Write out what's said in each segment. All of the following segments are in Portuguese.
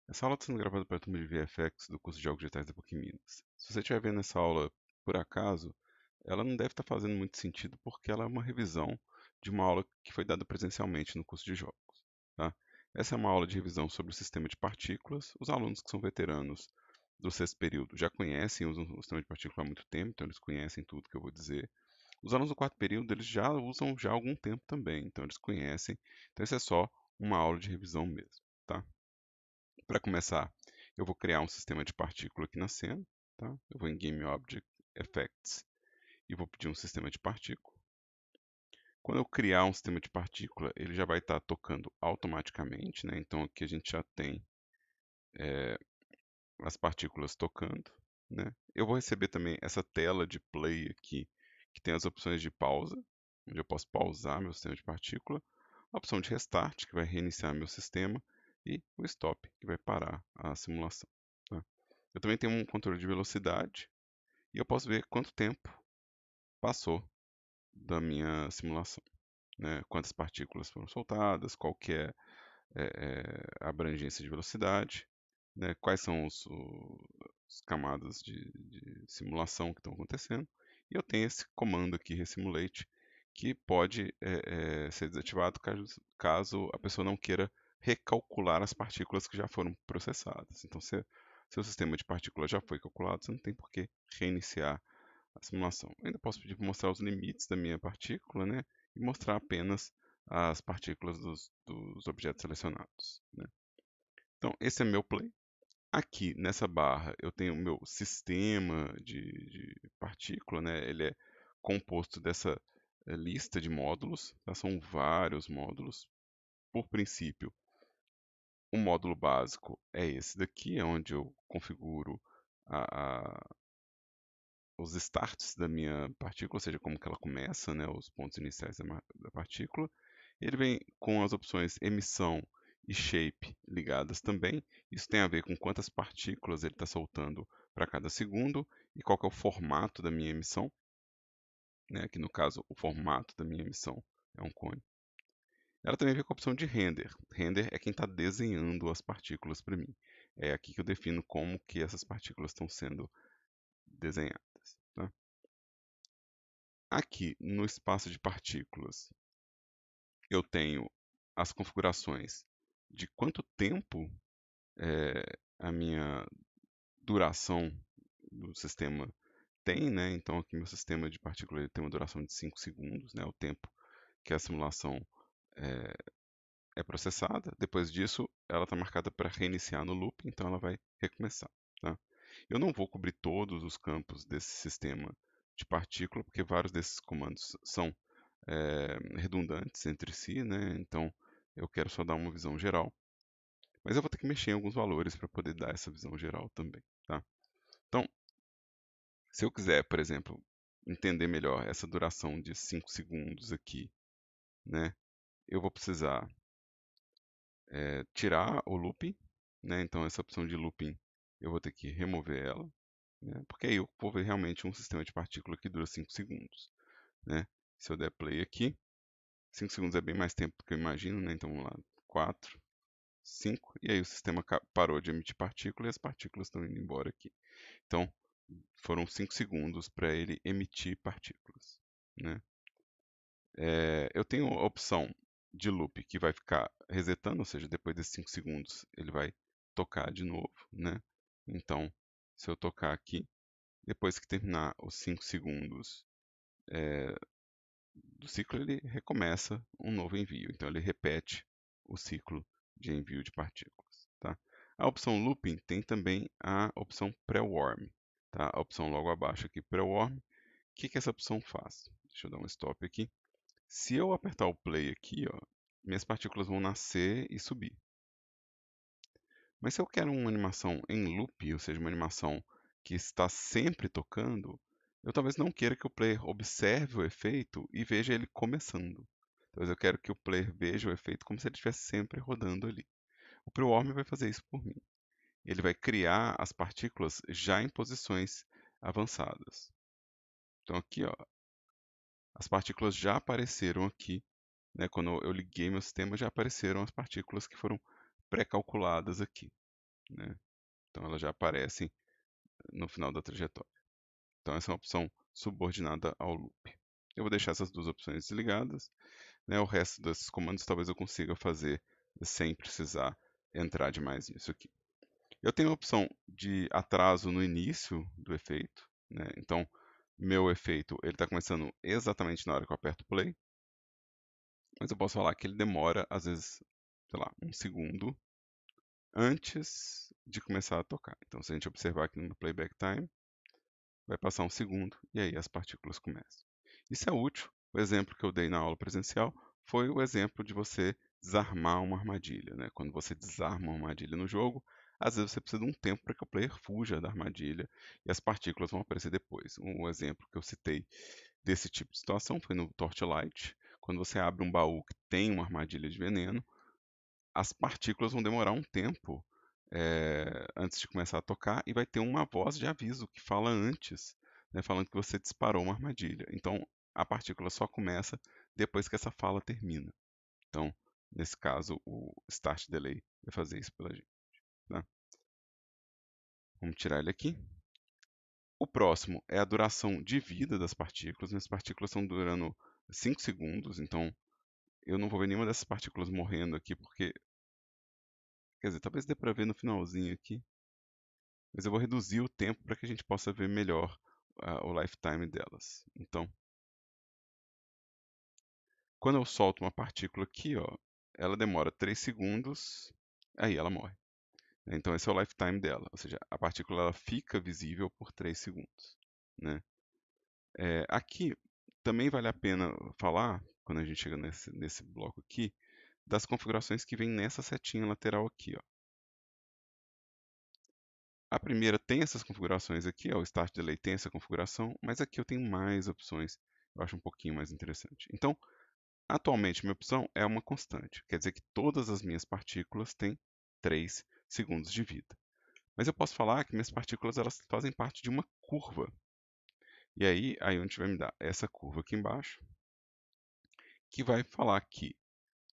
Essa aula está sendo gravada para a turma de VFX do curso de Jogos Digitais da PUC Minas. Se você estiver vendo essa aula por acaso, ela não deve estar fazendo muito sentido porque ela é uma revisão de uma aula que foi dada presencialmente no curso de Jogos, tá? Essa é uma aula de revisão sobre o sistema de partículas. Os alunos que são veteranos do sexto período já conhecem, usam o sistema de partículas há muito tempo, então eles conhecem tudo que eu vou dizer. Os alunos do quarto período, eles já usam já há algum tempo também, então eles conhecem. Então isso é só uma aula de revisão mesmo, tá? Para começar, eu vou criar um sistema de partícula aqui na cena, tá? Eu vou em Game Object Effects e vou pedir um sistema de partícula. Quando eu criar um sistema de partícula, ele já vai estar tocando automaticamente, né? Então aqui a gente já tem as partículas tocando, né? Eu vou receber também essa tela de play aqui, que tem as opções de pausa, onde eu posso pausar meu sistema de partícula, a opção de restart, que vai reiniciar meu sistema, e o stop, que vai parar a simulação, tá? Eu também tenho um controle de velocidade, e eu posso ver quanto tempo passou da minha simulação, né? Quantas partículas foram soltadas, qual que é, a abrangência de velocidade, né? Quais são as camadas de simulação que estão acontecendo. E eu tenho esse comando aqui, resimulate, que pode ser desativado caso a pessoa não queira recalcular as partículas que já foram processadas. Então, se seu sistema de partículas já foi calculado, você não tem por que reiniciar a simulação. Eu ainda posso pedir para mostrar os limites da minha partícula, né? E mostrar apenas as partículas dos objetos selecionados, né? Então, esse é meu play. Aqui, nessa barra, eu tenho o meu sistema de partícula, né? Ele é composto dessa lista de módulos, tá? São vários módulos. Por princípio, o módulo básico é esse daqui, é onde eu configuro os starts da minha partícula, ou seja, como que ela começa, né, os pontos iniciais da partícula. Ele vem com as opções emissão e shape ligadas também. Isso tem a ver com quantas partículas ele está soltando para cada segundo e qual que é o formato da minha emissão, né? Aqui no caso, o formato da minha emissão é um cone. Ela também vem com a opção de render. Render é quem está desenhando as partículas para mim. É aqui que eu defino como que essas partículas estão sendo desenhadas, tá? Aqui no espaço de partículas, eu tenho as configurações de quanto tempo a minha duração do sistema tem, né? Então aqui meu sistema de partículas ele tem uma duração de 5 segundos, né? O tempo que a simulação é processada. Depois disso, ela está marcada para reiniciar no loop, então ela vai recomeçar, tá? Eu não vou cobrir todos os campos desse sistema de partícula, porque vários desses comandos são redundantes entre si, né? Então eu quero só dar uma visão geral. Mas eu vou ter que mexer em alguns valores para poder dar essa visão geral também, tá? Então, se eu quiser, por exemplo, entender melhor essa duração de 5 segundos aqui, né? Eu vou precisar tirar o looping, né? Então essa opção de looping eu vou ter que remover ela, né? Porque aí eu vou ver realmente um sistema de partícula que dura 5 segundos, né? Se eu der play aqui, 5 segundos é bem mais tempo do que eu imagino, né? Então vamos lá, 4, 5, e aí o sistema parou de emitir partícula e as partículas estão indo embora aqui. Então, foram 5 segundos para ele emitir partículas, né? Eu tenho a opção de loop que vai ficar resetando, ou seja, depois desses 5 segundos ele vai tocar de novo, né? Então, se eu tocar aqui, depois que terminar os 5 segundos do ciclo, ele recomeça um novo envio. Então, ele repete o ciclo de envio de partículas, tá? A opção looping tem também a opção pre-warm, tá? A opção logo abaixo aqui, pre-warm. O que que essa opção faz? Deixa eu dar um stop aqui. Se eu apertar o play aqui, ó, minhas partículas vão nascer e subir. Mas se eu quero uma animação em loop, ou seja, uma animação que está sempre tocando, eu talvez não queira que o player observe o efeito e veja ele começando. Talvez eu quero que o player veja o efeito como se ele estivesse sempre rodando ali. O Prewarm vai fazer isso por mim. Ele vai criar as partículas já em posições avançadas. Então aqui, ó, as partículas já apareceram aqui, né? Quando eu liguei meu sistema, já apareceram as partículas que foram pré-calculadas aqui. né? Então elas já aparecem no final da trajetória. Então essa é uma opção subordinada ao loop. Eu vou deixar essas duas opções desligadas, né? O resto desses comandos talvez eu consiga fazer sem precisar entrar demais nisso aqui. Eu tenho a opção de atraso no início do efeito, né? Então, meu efeito ele está começando exatamente na hora que eu aperto play, mas eu posso falar que ele demora, às vezes, sei lá, 1 segundo antes de começar a tocar. Então, se a gente observar aqui no playback time, vai passar 1 segundo e aí as partículas começam. Isso é útil. O exemplo que eu dei na aula presencial foi o exemplo de você desarmar uma armadilha, né? Quando você desarma uma armadilha no jogo, às vezes você precisa de um tempo para que o player fuja da armadilha e as partículas vão aparecer depois. Um exemplo que eu citei desse tipo de situação foi no Torchlight, quando você abre um baú que tem uma armadilha de veneno, as partículas vão demorar um tempo antes de começar a tocar e vai ter uma voz de aviso que fala antes, né, falando que você disparou uma armadilha. Então, a partícula só começa depois que essa fala termina. Então, nesse caso, o Start Delay vai fazer isso pela gente. Tá? Vamos tirar ele aqui. O próximo é a duração de vida das partículas. As partículas estão durando 5 segundos, então eu não vou ver nenhuma dessas partículas morrendo aqui, porque, quer dizer, talvez dê para ver no finalzinho aqui, mas eu vou reduzir o tempo para que a gente possa ver melhor o lifetime delas. Então, quando eu solto uma partícula aqui, ó, ela demora 3 segundos, aí ela morre. Então esse é o lifetime dela, ou seja, a partícula ela fica visível por 3 segundos. Né? Aqui também vale a pena falar, quando a gente chega nesse bloco aqui, das configurações que vem nessa setinha lateral aqui. Ó. A primeira tem essas configurações aqui, ó, o Start Delay tem essa configuração, mas aqui eu tenho mais opções, eu acho um pouquinho mais interessante. Então, atualmente minha opção é uma constante, quer dizer que todas as minhas partículas têm 3 segundos de vida. Mas eu posso falar que minhas partículas elas fazem parte de uma curva. E aí onde vai me dar essa curva aqui embaixo, que vai falar que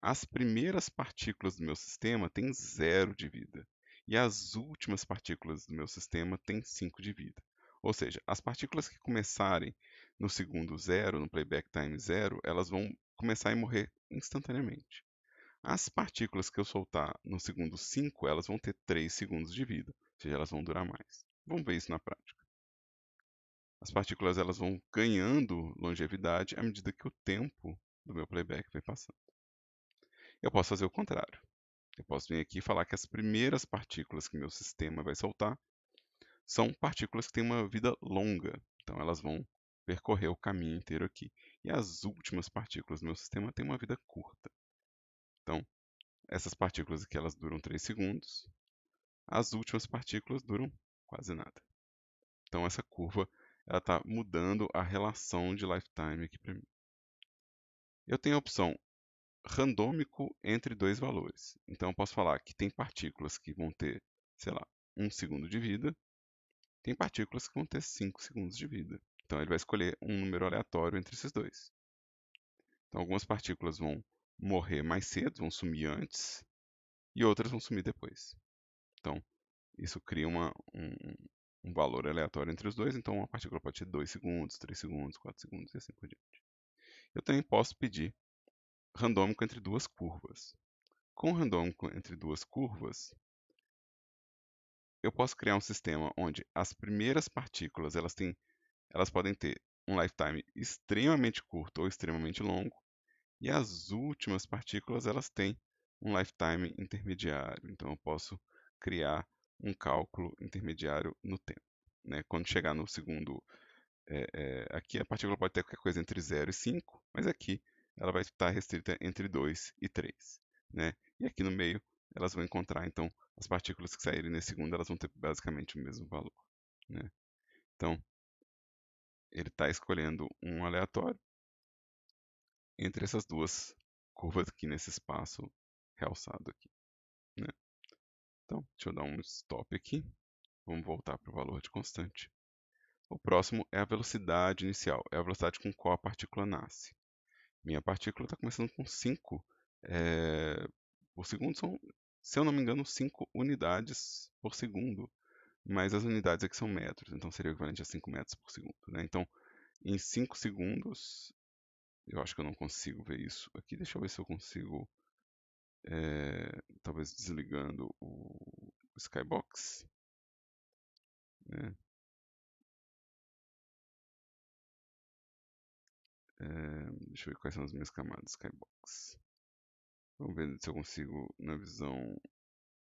as primeiras partículas do meu sistema têm 0 de vida. E as últimas partículas do meu sistema têm 5 de vida. Ou seja, as partículas que começarem no segundo 0, no playback time 0, elas vão começar a morrer instantaneamente. As partículas que eu soltar no segundo 5, elas vão ter 3 segundos de vida. Ou seja, elas vão durar mais. Vamos ver isso na prática. As partículas elas vão ganhando longevidade à medida que o tempo do meu playback vai passando. Eu posso fazer o contrário. Eu posso vir aqui e falar que as primeiras partículas que meu sistema vai soltar são partículas que têm uma vida longa. Então elas vão percorrer o caminho inteiro aqui. E as últimas partículas do meu sistema têm uma vida curta. Então, essas partículas aqui elas duram 3 segundos. As últimas partículas duram quase nada. Então essa curva ela está mudando a relação de lifetime aqui para mim. Eu tenho a opção randômico entre dois valores. Então eu posso falar que tem partículas que vão ter, sei lá, 1 segundo de vida, tem partículas que vão ter 5 segundos de vida. Então ele vai escolher um número aleatório entre esses dois. Então algumas partículas vão morrer mais cedo, vão sumir antes, e outras vão sumir depois. Então isso cria um valor aleatório entre os dois, então uma partícula pode ter 2 segundos, 3 segundos, 4 segundos e assim por diante. Eu também posso pedir randômico entre duas curvas. Com randômico entre duas curvas, eu posso criar um sistema onde as primeiras partículas elas podem ter um lifetime extremamente curto ou extremamente longo, e as últimas partículas elas têm um lifetime intermediário. Então eu posso criar um cálculo intermediário no tempo. Né? Quando chegar no segundo, aqui a partícula pode ter qualquer coisa entre 0 e 5, mas aqui ela vai estar restrita entre 2 e 3. Né? E aqui no meio elas vão encontrar, então, as partículas que saírem nesse segundo, elas vão ter basicamente o mesmo valor. Né? Então, ele está escolhendo um aleatório entre essas duas curvas aqui nesse espaço realçado aqui. Né? Então, deixa eu dar um stop aqui. Vamos voltar para o valor de constante. O próximo é a velocidade inicial, é a velocidade com qual a partícula nasce. Minha partícula está começando com 5 por segundo, são, se eu não me engano, 5 unidades por segundo, mas as unidades aqui são metros, então seria o equivalente a 5 metros por segundo, né? Então, em 5 segundos, eu acho que eu não consigo ver isso aqui. Deixa eu ver se eu consigo, talvez desligando o Skybox, né? Deixa eu ver quais são as minhas camadas Skybox. Vamos ver se eu consigo, na visão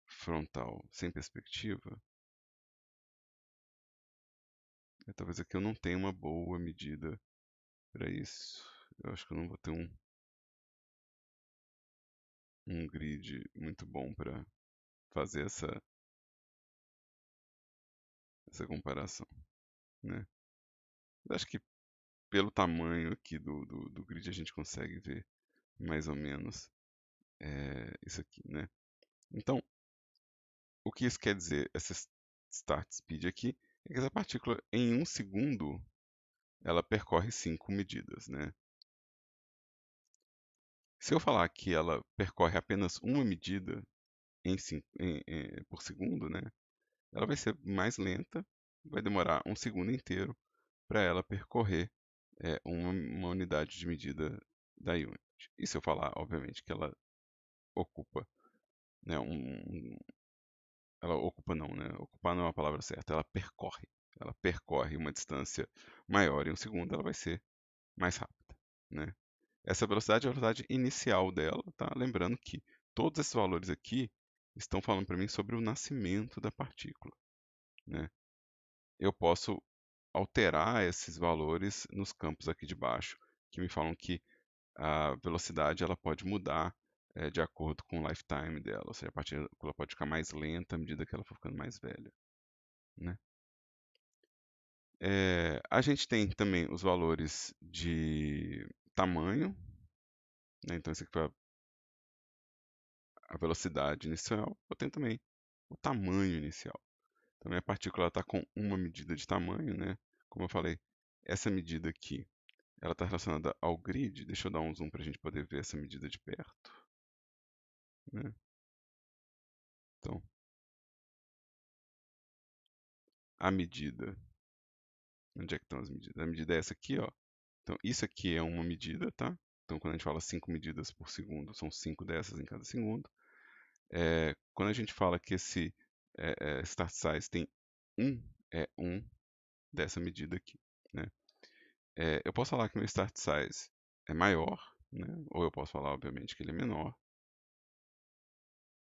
frontal, sem perspectiva. Talvez aqui eu não tenha uma boa medida para isso. Eu acho que eu não vou ter um grid muito bom para fazer essa comparação, né? Eu acho que pelo tamanho aqui do grid a gente consegue ver mais ou menos isso aqui, né? Então, o que isso quer dizer, essa start speed aqui, é que essa partícula em 1 segundo ela percorre 5 medidas, né? Se eu falar que ela percorre apenas uma medida por segundo, né? Ela vai ser mais lenta, vai demorar um segundo inteiro para ela percorrer uma unidade de medida da unit. E se eu falar, obviamente, que ela ocupa, né, ela ocupa não, né? Ocupar não é a palavra certa, ela percorre. Ela percorre uma distância maior em um segundo, ela vai ser mais rápida, né? Essa velocidade é a velocidade inicial dela, tá? Lembrando que todos esses valores aqui estão falando para mim sobre o nascimento da partícula, né? Eu posso alterar esses valores nos campos aqui de baixo, que me falam que a velocidade ela pode mudar de acordo com o lifetime dela, ou seja, a partícula pode ficar mais lenta à medida que ela for ficando mais velha, né? A gente tem também os valores de tamanho, né? Então esse aqui foi a velocidade inicial. Eu tenho também o tamanho inicial. Também a partícula está com uma medida de tamanho, né? Como eu falei, essa medida aqui, ela está relacionada ao grid. Deixa eu dar um zoom para a gente poder ver essa medida de perto, né? Então, a medida, onde é que estão as medidas? A medida é essa aqui, ó. Então, isso aqui é uma medida, tá? Então, quando a gente fala 5 medidas por segundo, são 5 dessas em cada segundo. Quando a gente fala que esse start size tem 1, é 1 dessa medida aqui, né? Eu posso falar que meu start size é maior, né? Ou eu posso falar, obviamente, que ele é menor,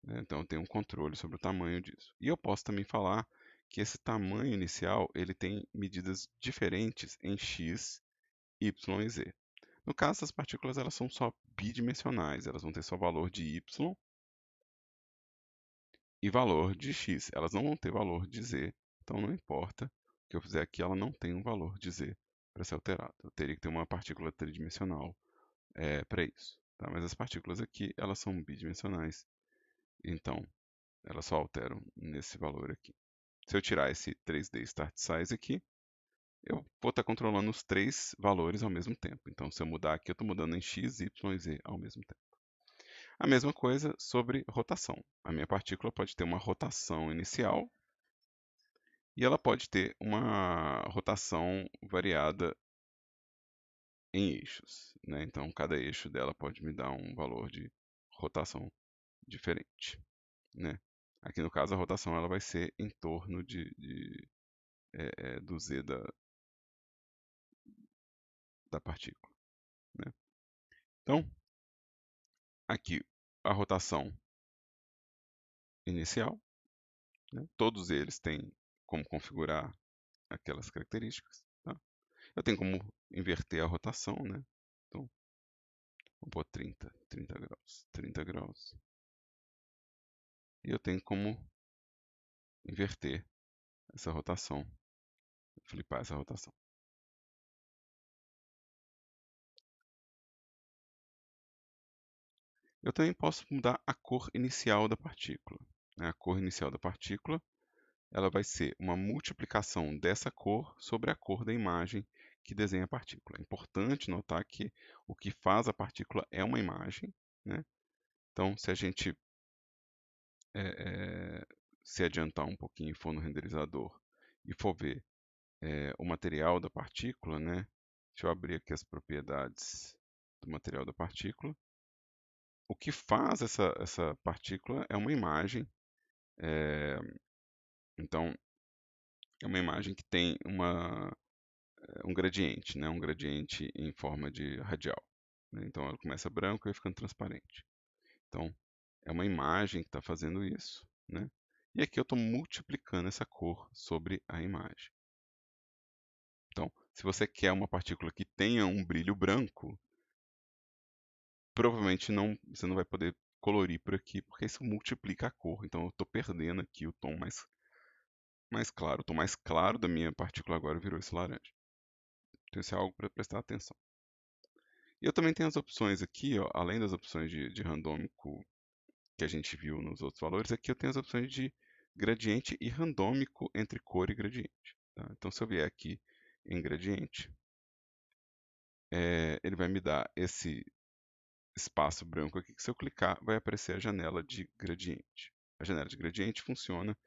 né? Então eu tenho um controle sobre o tamanho disso. E eu posso também falar que esse tamanho inicial ele tem medidas diferentes em x, y e z. No caso, essas partículas elas são só bidimensionais, elas vão ter só valor de y e valor de x. Elas não vão ter valor de z, então não importa o que eu fizer aqui, ela não tem um valor de z para ser alterado. Eu teria que ter uma partícula tridimensional para isso, tá? Mas as partículas aqui, elas são bidimensionais, então elas só alteram nesse valor aqui. Se eu tirar esse 3D Start Size aqui, eu vou estar controlando os três valores ao mesmo tempo. Então, se eu mudar aqui, eu estou mudando em x, y e z ao mesmo tempo. A mesma coisa sobre rotação. A minha partícula pode ter uma rotação inicial e ela pode ter uma rotação variada em eixos, né? Então, cada eixo dela pode me dar um valor de rotação diferente, né? Aqui no caso a rotação ela vai ser em torno do z da partícula, né? Então, aqui a rotação inicial, né? Todos eles têm como configurar aquelas características, tá? Eu tenho como inverter a rotação, né? Então, vou pôr 30 graus, 30 graus. E eu tenho como inverter essa rotação, flipar essa rotação. Eu também posso mudar a cor inicial da partícula, né? A cor inicial da partícula ela vai ser uma multiplicação dessa cor sobre a cor da imagem que desenha a partícula. É importante notar que o que faz a partícula é uma imagem, né? Então, se a gente se adiantar um pouquinho e for no renderizador e for ver o material da partícula, né? Deixa eu abrir aqui as propriedades do material da partícula. O que faz essa partícula é uma imagem. é, então, é uma imagem que tem um gradiente, né? Um gradiente em forma de radial, né? Então, ela começa branco e vai ficando transparente. Então, é uma imagem que está fazendo isso, né? E aqui eu estou multiplicando essa cor sobre a imagem. Então, se você quer uma partícula que tenha um brilho branco, provavelmente você não vai poder colorir por aqui, porque isso multiplica a cor. Então, eu estou perdendo aqui o tom mais claro. O tom mais claro da minha partícula agora virou esse laranja. Então, isso é algo para prestar atenção. E eu também tenho as opções aqui, ó, além das opções de randômico que a gente viu nos outros valores, aqui eu tenho as opções de gradiente e randômico entre cor e gradiente. Tá? Então, se eu vier aqui em gradiente, ele vai me dar esse espaço branco aqui, que se eu clicar, vai aparecer a janela de gradiente. A janela de gradiente funciona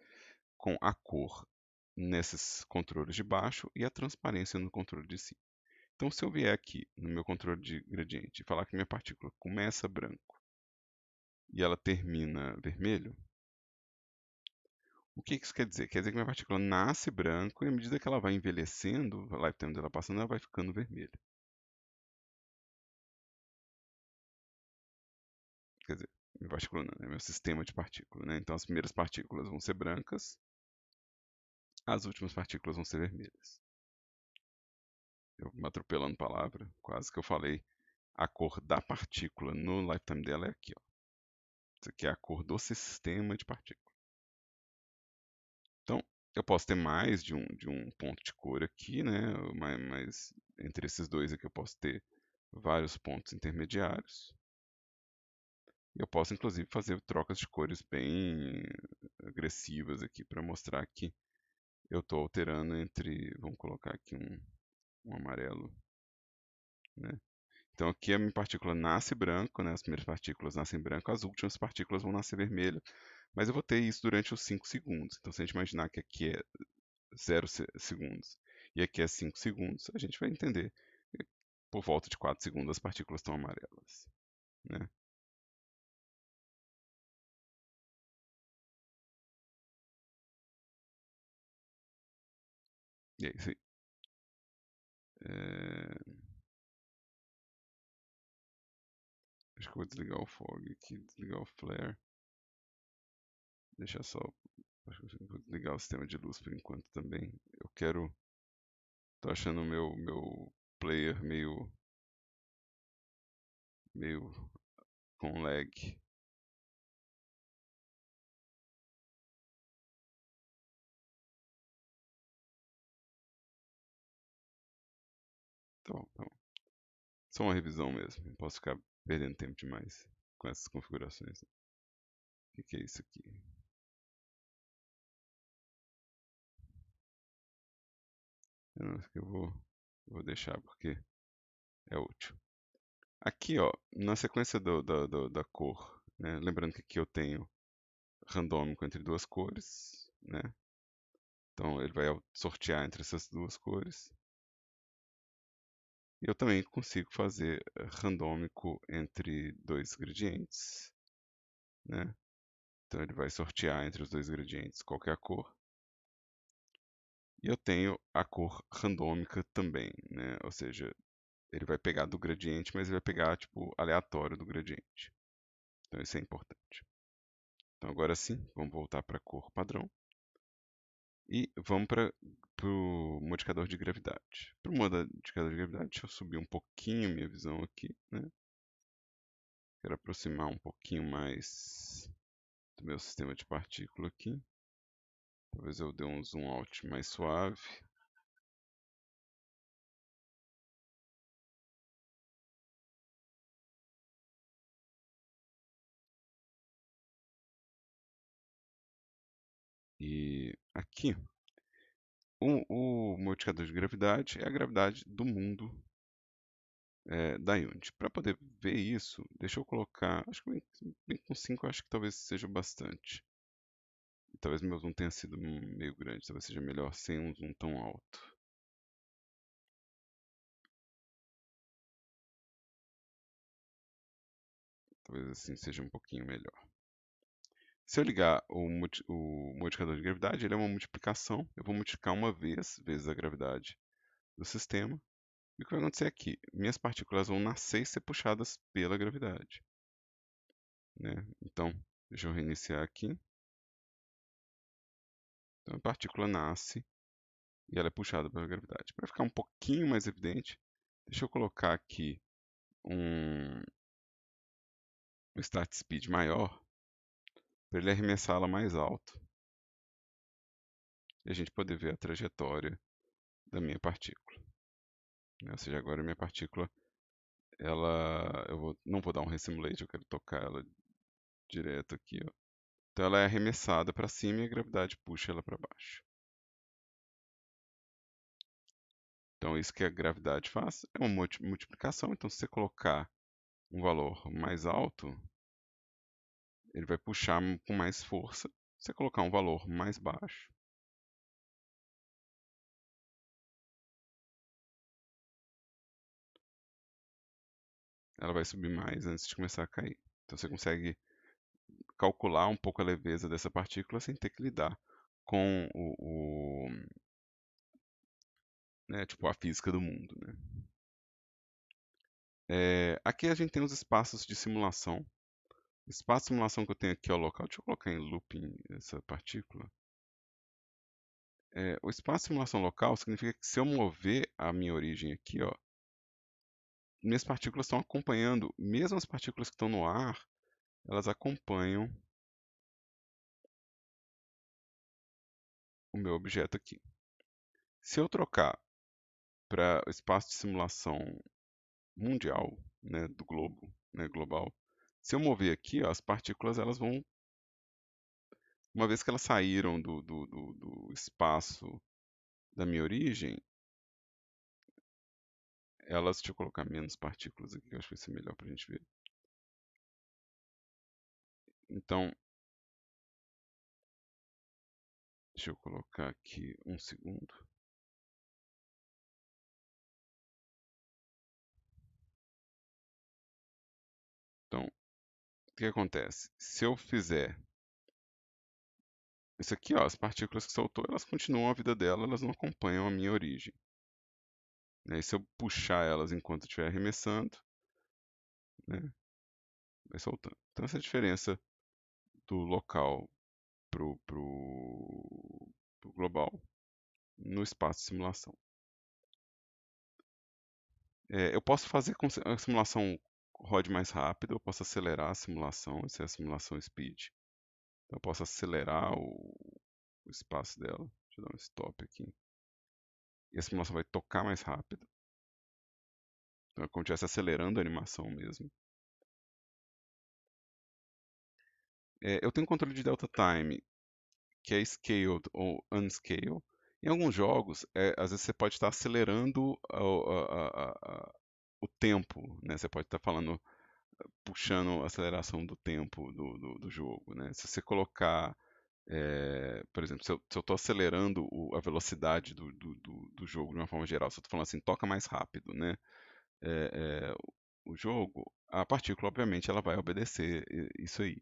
com a cor nesses controles de baixo e a transparência no controle de cima. Então, se eu vier aqui no meu controle de gradiente e falar que minha partícula começa branco e ela termina vermelho, o que isso quer dizer? Quer dizer que minha partícula nasce branco e à medida que ela vai envelhecendo, o lifetime dela passando, ela vai ficando vermelha. Quer dizer, minha partícula não, é meu sistema de partículas, né? Então as primeiras partículas vão ser brancas, as últimas partículas vão ser vermelhas. Eu me atropelando palavra, quase que eu falei. A cor da partícula no lifetime dela é aqui, ó. Isso aqui é a cor do sistema de partículas. Então, eu posso ter mais de um ponto de cor aqui, né? Mas entre esses dois aqui eu posso ter vários pontos intermediários. E eu posso, inclusive, fazer trocas de cores bem agressivas aqui para mostrar que eu estou alterando entre, vamos colocar aqui um amarelo, né? Então aqui a minha partícula nasce branco, né? As primeiras partículas nascem branco, as últimas partículas vão nascer vermelho, mas eu vou ter isso durante os 5 segundos. Então se a gente imaginar que aqui é 0 segundos e aqui é 5 segundos, a gente vai entender que por volta de 4 segundos as partículas estão amarelas, né? E é isso aí. É, acho que eu vou desligar o fog aqui, desligar o flare. Deixar só. Acho que eu vou desligar o sistema de luz por enquanto também. Eu quero. Tô achando o meu player meio com lag. Então, só uma revisão mesmo. Não posso ficar perdendo tempo demais com essas configurações. O que é isso aqui? Acho que eu vou deixar porque é útil. Aqui, ó, na sequência da cor, né? Lembrando que aqui eu tenho randômico entre duas cores, né? Então ele vai sortear entre essas duas cores. E eu também consigo fazer randômico entre dois gradientes, né? Então ele vai sortear entre os dois gradientes qualquer cor. E eu tenho a cor randômica também, né? Ou seja, ele vai pegar do gradiente, mas ele vai pegar tipo aleatório do gradiente. Então isso é importante. Então agora sim, vamos voltar para a cor padrão. E vamos para o modificador de gravidade. Para o modificador de gravidade, deixa eu subir um pouquinho minha visão aqui, né? Quero aproximar um pouquinho mais do meu sistema de partícula aqui. Talvez eu dê um zoom out mais suave. E aqui, o modificador de gravidade é a gravidade do mundo da Unity. Para poder ver isso, deixa eu colocar, acho que bem com 5 acho que talvez seja bastante. Talvez meu zoom tenha sido meio grande, talvez seja melhor sem um zoom tão alto. Talvez assim seja um pouquinho melhor. Se eu ligar o modificador de gravidade, ele é uma multiplicação. Eu vou multiplicar uma vez, vezes a gravidade do sistema. E o que vai acontecer aqui? Minhas partículas vão nascer e ser puxadas pela gravidade, né? Então, deixa eu reiniciar aqui. Então, a partícula nasce e ela é puxada pela gravidade. Para ficar um pouquinho mais evidente, deixa eu colocar aqui um start speed maior para ele arremessá-la mais alto e a gente poder ver a trajetória da minha partícula, né? Ou seja, agora a minha partícula, não vou dar um resimulate, eu quero tocar ela direto aqui, ó. Então ela é arremessada para cima e a gravidade puxa ela para baixo. Então isso que a gravidade faz é uma multiplicação. Então se você colocar um valor mais alto, ele vai puxar com mais força. Se você colocar um valor mais baixo, ela vai subir mais antes de começar a cair. Então você consegue calcular um pouco a leveza dessa partícula sem ter que lidar com né, tipo a física do mundo, né? Aqui a gente tem os espaços de simulação. O espaço de simulação que eu tenho aqui ao local, deixa eu colocar em looping essa partícula. O espaço de simulação local significa que se eu mover a minha origem aqui, ó, minhas partículas estão acompanhando, mesmo as partículas que estão no ar, elas acompanham o meu objeto aqui. Se eu trocar para o espaço de simulação mundial, né, do globo, né, global, se eu mover aqui, ó, as partículas elas vão, uma vez que elas saíram do espaço da minha origem, elas, deixa eu colocar menos partículas aqui, que eu acho que vai ser melhor para a gente ver. Então, deixa eu colocar aqui um segundo. Então, o que acontece? Se eu fizer isso aqui, ó, as partículas que soltou, elas continuam a vida dela, elas não acompanham a minha origem, né? E se eu puxar elas enquanto eu estiver arremessando, né, vai soltando. Então, essa é a diferença do local pro global no espaço de simulação. Eu posso fazer com que a simulação rode mais rápido, eu posso acelerar a simulação, essa é a simulação speed. Então, eu posso acelerar o espaço dela. Deixa eu dar um stop aqui. E a simulação vai tocar mais rápido. Então, é como se estivesse acelerando a animação mesmo. Eu tenho um controle de delta time, que é scaled ou unscaled. Em alguns jogos, às vezes você pode estar acelerando o tempo, né? Você pode estar puxando a aceleração do tempo do jogo, né? Se você colocar, por exemplo, se eu estou acelerando a velocidade do jogo de uma forma geral, se eu estou falando assim, toca mais rápido, né? O jogo, a partícula, obviamente, ela vai obedecer isso aí.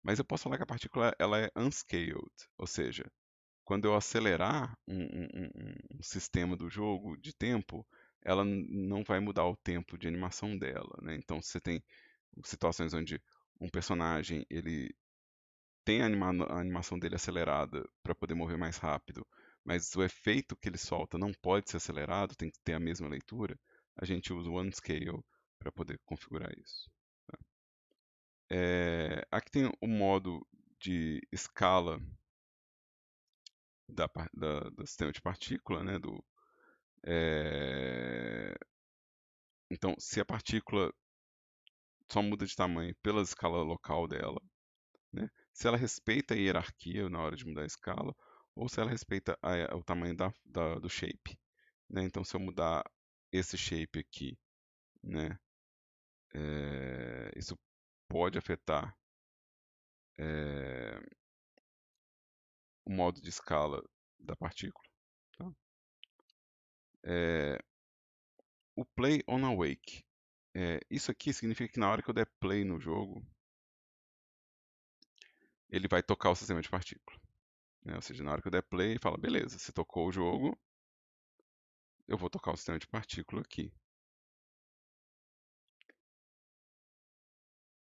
Mas eu posso falar que a partícula ela é unscaled, ou seja, quando eu acelerar um sistema do jogo de tempo, ela não vai mudar o tempo de animação dela, né? Então você tem situações onde um personagem ele tem a animação dele acelerada para poder mover mais rápido, mas o efeito que ele solta não pode ser acelerado, tem que ter a mesma leitura, a gente usa o OneScale para poder configurar isso. Tá? Aqui tem o modo de escala do sistema de partícula, né, então, se a partícula só muda de tamanho pela escala local dela, né, se ela respeita a hierarquia na hora de mudar a escala, ou se ela respeita o tamanho do shape. Né? Então, se eu mudar esse shape aqui, né, isso pode afetar o modo de escala da partícula. Tá? É, o play on awake. Isso aqui significa que na hora que eu der play no jogo, ele vai tocar o sistema de partícula. Né? Ou seja, na hora que eu der play, ele fala, beleza, você tocou o jogo, eu vou tocar o sistema de partícula aqui.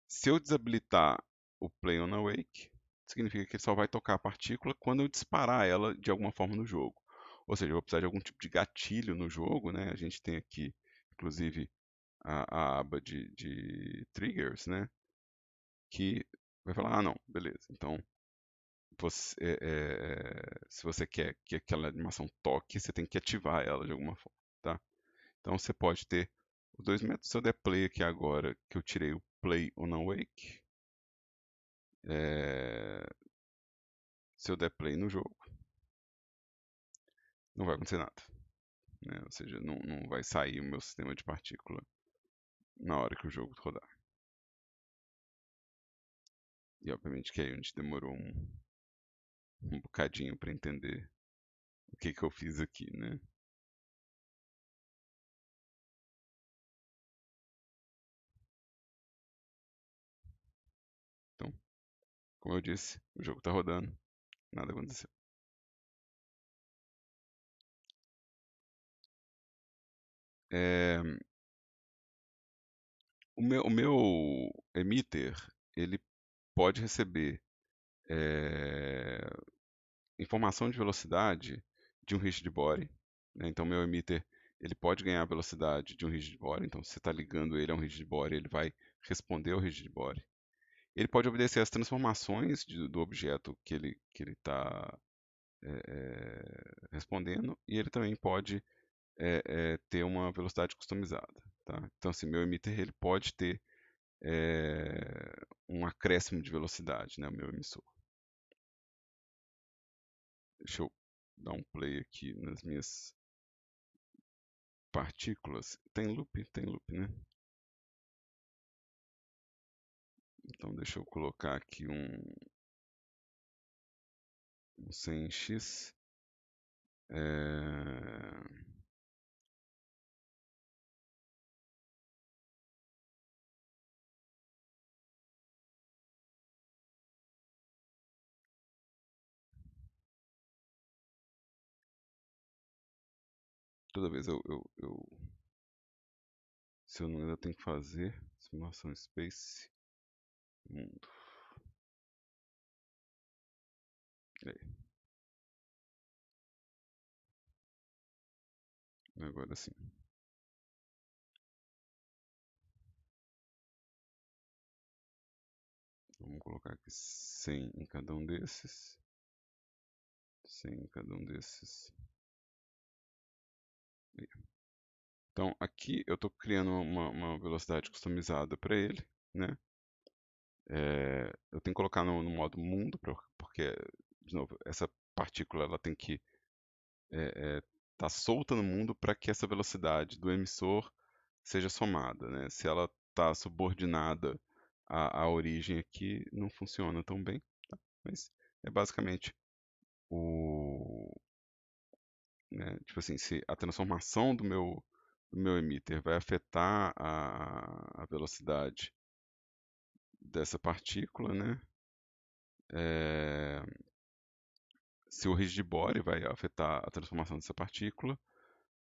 Se eu desabilitar o Play on Awake, significa que ele só vai tocar a partícula quando eu disparar ela de alguma forma no jogo. Ou seja, eu vou precisar de algum tipo de gatilho no jogo, né? A gente tem aqui, inclusive, a aba de triggers, né? Que vai falar, ah, não, beleza. Então, se você quer que aquela animação toque, você tem que ativar ela de alguma forma, tá? Então, você pode ter os dois métodos. Se eu der play aqui agora, que eu tirei o Play on Awake, se eu der play no jogo, não vai acontecer nada. Né? Ou seja, não vai sair o meu sistema de partícula na hora que o jogo rodar. E obviamente que aí a gente demorou um bocadinho para entender o que eu fiz aqui, né? Então, como eu disse, o jogo está rodando, nada aconteceu. É, o meu emitter, ele pode receber é, informação de velocidade de um rigid body. Né? Então, meu emitter ele pode ganhar a velocidade de um rigid body. Então, se você está ligando ele a um rigid body, ele vai responder ao rigid body. Ele pode obedecer às transformações do objeto que ele está respondendo, e ele também pode ter uma velocidade customizada. Tá? Então, assim, meu emitter ele pode ter um acréscimo de velocidade, né, o meu emissor. Deixa eu dar um play aqui nas minhas partículas. Tem loop? Tem loop, né? Então deixa eu colocar aqui um 100x. Toda vez se eu não ainda tenho que fazer simulação space mundo. Aí, agora sim. Vamos colocar aqui 100 em cada um desses. 100 em cada um desses. Aí. Então aqui eu estou criando uma velocidade customizada para ele, né? Eu tenho que colocar no modo mundo, porque, de novo, essa partícula ela tem que estar solta no mundo para que essa velocidade do emissor seja somada. Né? Se ela está subordinada à origem aqui, não funciona tão bem. Tá? Mas é basicamente o. Né, tipo assim, se a transformação do meu emitter vai afetar a velocidade dessa partícula, né? É, se o rigid body vai afetar a transformação dessa partícula,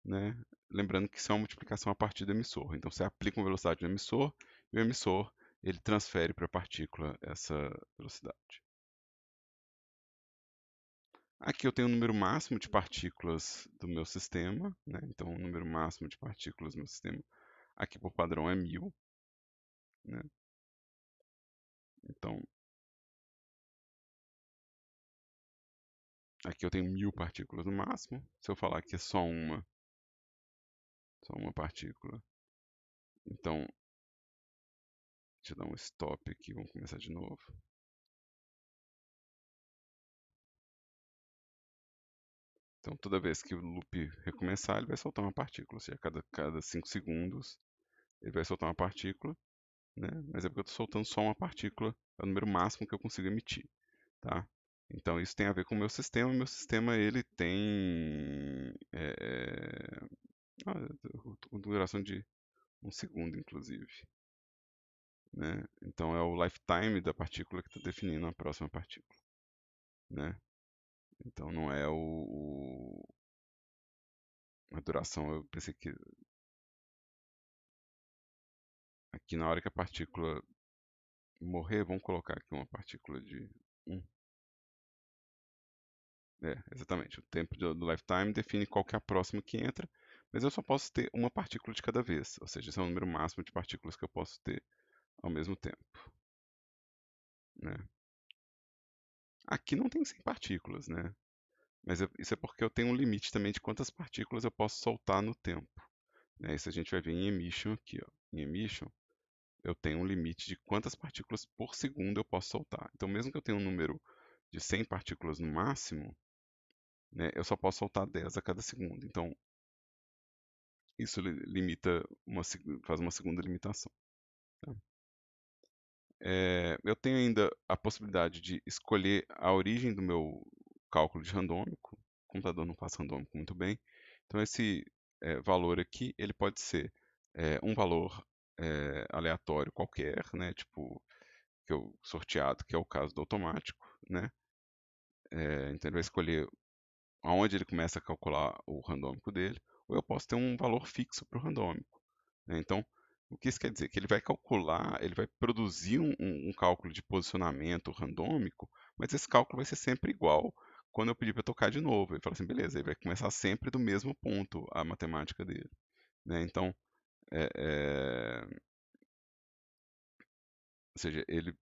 né? Lembrando que isso é uma multiplicação a partir do emissor. Então você aplica uma velocidade no emissor e o emissor ele transfere para a partícula essa velocidade. Aqui eu tenho o número máximo de partículas do meu sistema, né? Então o número máximo de partículas do meu sistema aqui por padrão é 1000, né? Então aqui eu tenho 1000 partículas no máximo. Se eu falar que é só uma partícula, então deixa eu dar um stop aqui, vamos começar de novo. Então, toda vez que o loop recomeçar, ele vai soltar uma partícula. Ou seja, cada 5 segundos ele vai soltar uma partícula, né? Mas é porque eu estou soltando só uma partícula, é o número máximo que eu consigo emitir. Tá? Então isso tem a ver com o meu sistema. Meu sistema ele tem duração de 1 segundo, inclusive, né? Então é o lifetime da partícula que está definindo a próxima partícula, né? Então não é a duração. Eu pensei que aqui na hora que a partícula morrer, vamos colocar aqui uma partícula de 1. Exatamente. O tempo do lifetime define qual que é a próxima que entra, mas eu só posso ter uma partícula de cada vez, ou seja, esse é o número máximo de partículas que eu posso ter ao mesmo tempo, né? Aqui não tem 100 partículas, né? Mas isso é porque eu tenho um limite também de quantas partículas eu posso soltar no tempo, né? Isso a gente vai ver em emission aqui, ó. Em emission, eu tenho um limite de quantas partículas por segundo eu posso soltar. Então, mesmo que eu tenha um número de 100 partículas no máximo, né, eu só posso soltar 10 a cada segundo. Então, isso limita faz uma segunda limitação. Tá? Eu tenho ainda a possibilidade de escolher a origem do meu cálculo de randômico. O computador não faz randômico muito bem. Então, esse valor aqui, ele pode ser um valor aleatório qualquer, né, tipo sorteado, que é o caso do automático, né? Então ele vai escolher aonde ele começa a calcular o randômico dele, ou eu posso ter um valor fixo para o randômico, né? Então, o que isso quer dizer? Que ele vai calcular, ele vai produzir um cálculo de posicionamento randômico, mas esse cálculo vai ser sempre igual quando eu pedir para tocar de novo. Ele fala assim, beleza, ele vai começar sempre do mesmo ponto a matemática dele, né? Então, é, é, ou seja, ele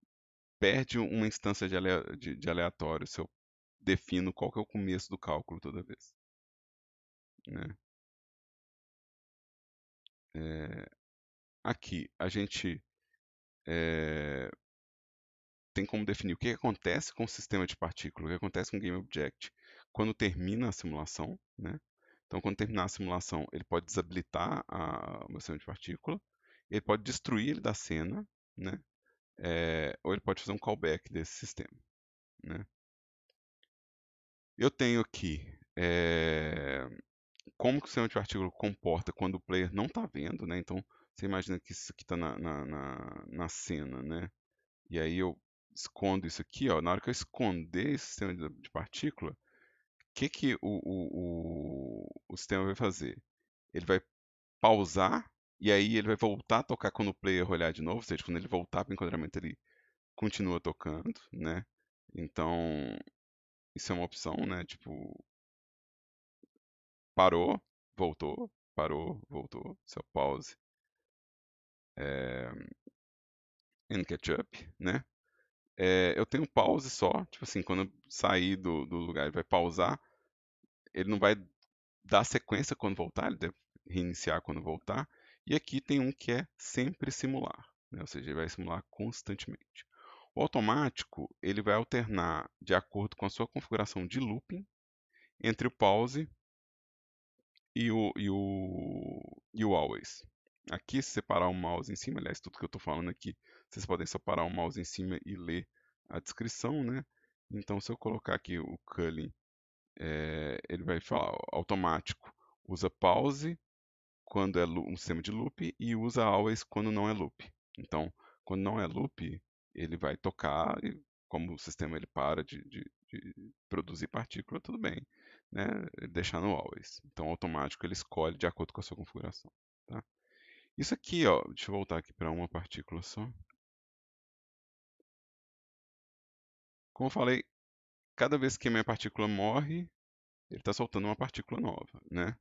perde uma instância de aleatório se eu defino qual que é o começo do cálculo toda vez, né? É, aqui a gente tem como definir o que acontece com o sistema de partículas, o que acontece com o GameObject quando termina a simulação, né? Então, quando terminar a simulação, ele pode desabilitar o meu sistema de partícula, ele pode destruir ele da cena, né? Ou ele pode fazer um callback desse sistema, né? Eu tenho aqui como que o sistema de partícula comporta quando o player não está vendo, né? Então, você imagina que isso aqui está na cena, né? E aí eu escondo isso aqui, ó. Na hora que eu esconder esse sistema de partícula, o que o sistema vai fazer? Ele vai pausar e aí ele vai voltar a tocar quando o player olhar de novo, ou seja, quando ele voltar para o enquadramento ele continua tocando, né? Então, isso é uma opção, né? Tipo, parou, voltou, parou, voltou, seu pause and catch up, né? Eu tenho pause só, tipo assim, quando eu sair do lugar ele vai pausar, ele não vai dar sequência quando voltar, ele deve reiniciar quando voltar. E aqui tem um que é sempre simular, né? Ou seja, ele vai simular constantemente. O automático, ele vai alternar de acordo com a sua configuração de looping entre o pause e o always. Aqui, se separar o mouse em cima, aliás, tudo que eu estou falando aqui, vocês podem separar o mouse em cima e ler a descrição, né? Então, se eu colocar aqui o culling, ele vai falar automático, usa pause quando é um sistema de loop e usa always quando não é loop. Então, quando não é loop, ele vai tocar e como o sistema ele para de produzir partícula, tudo bem, né? Deixar no always. Então, automático ele escolhe de acordo com a sua configuração, tá? Isso aqui, ó, deixa eu voltar aqui para uma partícula só. Como eu falei, cada vez que a minha partícula morre, ele está soltando uma partícula nova, né?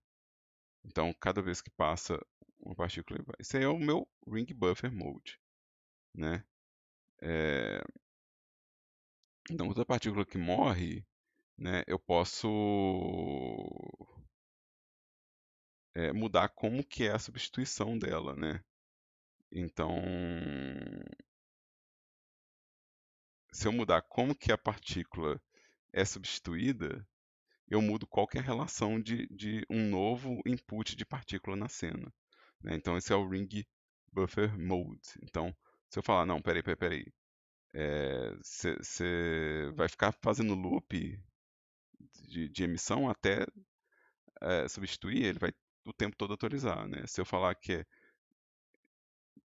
Então, cada vez que passa uma partícula, ele vai. Esse aí é o meu ring buffer mode, né? É, Então, toda partícula que morre, né, eu posso mudar como que é a substituição dela, né? Então, se eu mudar como que a partícula é substituída, eu mudo qual que é a relação de um novo input de partícula na cena, né? Então, esse é o ring buffer mode. Então, se eu falar, não, peraí, Você vai ficar fazendo loop de emissão até substituir, ele vai o tempo todo atualizar, né? Se eu falar que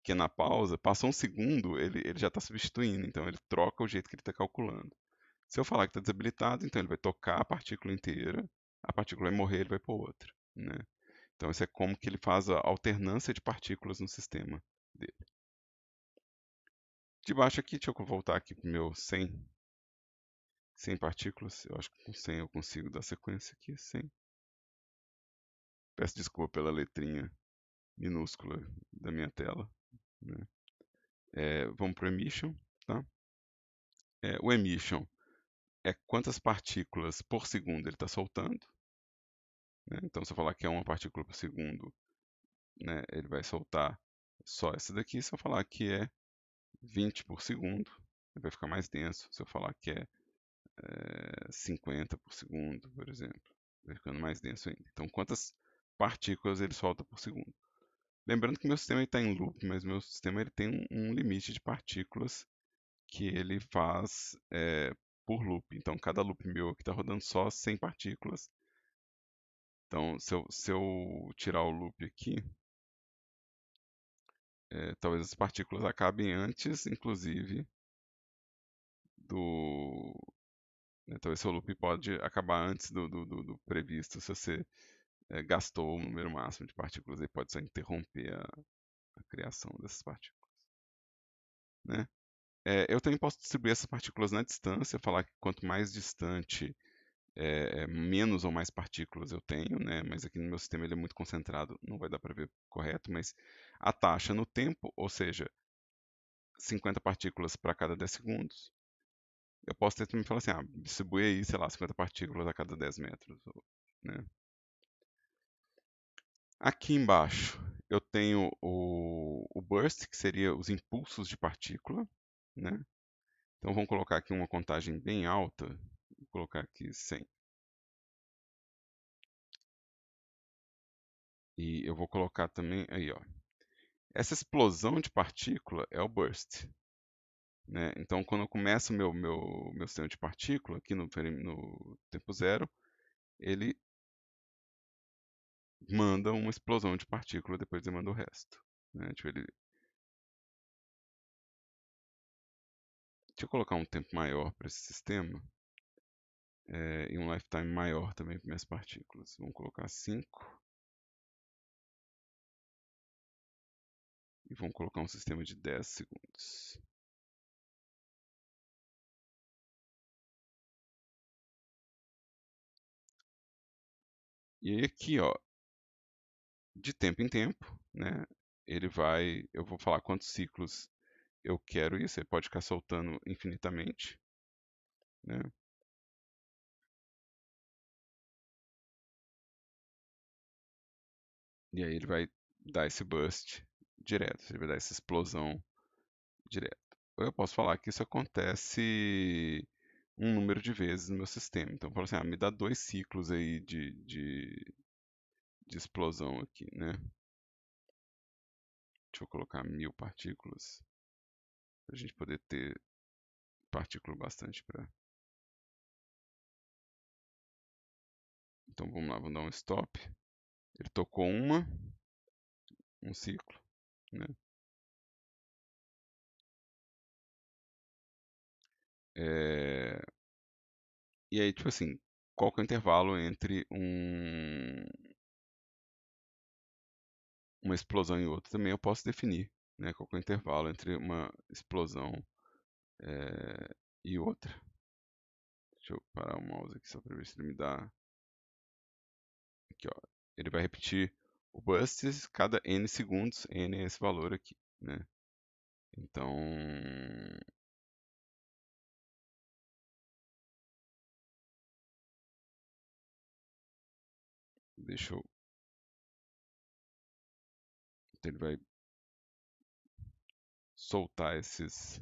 é na pausa, passou um segundo, ele já está substituindo, então ele troca o jeito que ele está calculando. Se eu falar que está desabilitado, então ele vai tocar a partícula inteira, a partícula vai morrer, ele vai para outra, né? Então isso é como que ele faz a alternância de partículas no sistema dele. De baixo aqui, deixa eu voltar aqui para o meu 100 partículas. Eu acho que com 100 eu consigo dar sequência aqui, 100. Peço desculpa pela letrinha minúscula da minha tela, né? Vamos para o emission, tá? O emission é quantas partículas por segundo ele está soltando, né? Então, se eu falar que é uma partícula por segundo, né, ele vai soltar só essa daqui. Se eu falar que é 20 por segundo, ele vai ficar mais denso. Se eu falar que é 50 por segundo, por exemplo, vai ficando mais denso ainda. Então, quantas partículas ele solta por segundo? Lembrando que meu sistema está em loop, mas meu sistema ele tem um limite de partículas que ele faz por loop. Então, cada loop meu aqui está rodando só 100 partículas. Então, se eu tirar o loop aqui, talvez as partículas acabem antes, inclusive, do. Talvez seu loop pode acabar antes do previsto. Se você gastou o número máximo de partículas, aí pode só interromper a criação dessas partículas, né? Eu também posso distribuir essas partículas na distância, falar que quanto mais distante, menos ou mais partículas eu tenho, né? Mas aqui no meu sistema ele é muito concentrado, não vai dar para ver correto, mas a taxa no tempo, ou seja, 50 partículas para cada 10 segundos, eu posso ter também falar assim, distribui aí, sei lá, 50 partículas a cada 10 metros, né? Aqui embaixo eu tenho o burst, que seria os impulsos de partícula, né? Então vamos colocar aqui uma contagem bem alta, vou colocar aqui 100. E eu vou colocar também aí, ó. Essa explosão de partícula é o burst, né? Então quando eu começo meu sistema de partícula aqui no tempo zero, ele manda uma explosão de partícula, depois ele manda o resto, né? Deixa eu colocar um tempo maior para esse sistema. E um lifetime maior também para minhas partículas. Vamos colocar 5. E vamos colocar um sistema de 10 segundos. E aí aqui, ó, de tempo em tempo, né, eu vou falar quantos ciclos eu quero isso, ele pode ficar soltando infinitamente, né? E aí ele vai dar esse burst direto, ele vai dar essa explosão direto. Ou eu posso falar que isso acontece um número de vezes no meu sistema. Então eu falo assim, me dá 2 ciclos aí de explosão aqui, né? Deixa eu colocar 1000 partículas, para a gente poder ter partícula bastante para. Então vamos lá, vamos dar um stop. Ele tocou um ciclo, né? É, E aí, tipo assim, qual que é o intervalo entre uma explosão e outra? Também eu posso definir, né? Qual que é o intervalo entre uma explosão e outra. Deixa eu parar o mouse aqui só para ver se ele me dá. Aqui, ó. Ele vai repetir o burst cada n segundos, n é esse valor aqui, né? Então, deixa eu. Então, ele vai soltar essas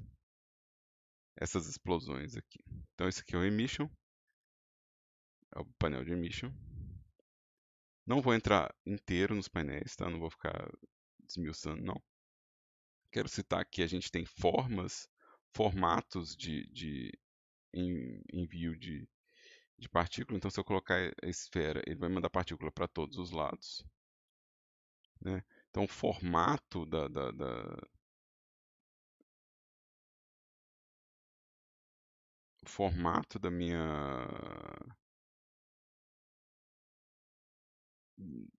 explosões aqui. Então, esse aqui é o emission, é o painel de emission. Não vou entrar inteiro nos painéis, tá? Não vou ficar desmiuçando, não. Quero citar que a gente tem formatos de envio de partícula. Então, se eu colocar a esfera, ele vai mandar partícula para todos os lados, né? Então, o formato da minha,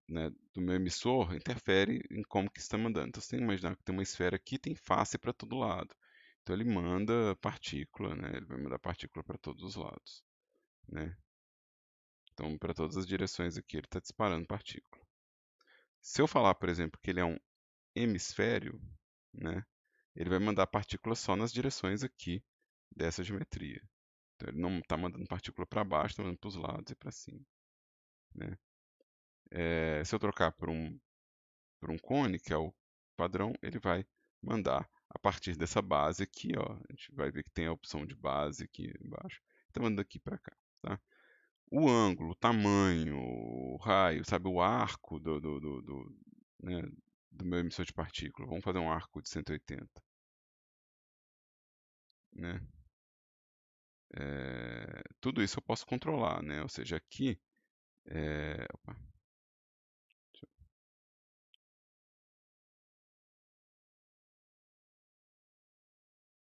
né, do meu emissor interfere em como que está mandando. Então, você tem que imaginar que tem uma esfera aqui, tem face para todo lado. Então, ele manda partícula, né? Ele vai mandar partícula para todos os lados, né? Então, para todas as direções aqui, ele está disparando partícula. Se eu falar, por exemplo, que ele é um hemisfério, né, ele vai mandar partículas só nas direções aqui dessa geometria. Então, ele não está mandando partícula para baixo, está mandando para os lados e para cima, né? Se eu trocar por um cone, que é o padrão, ele vai mandar a partir dessa base aqui, ó. A gente vai ver que tem a opção de base aqui embaixo. Está mandando aqui para cá, tá? O ângulo, o tamanho, o raio, sabe, o arco né, do meu emissor de partícula. Vamos fazer um arco de 180, né? Tudo isso eu posso controlar, né? Ou seja, aqui, opa,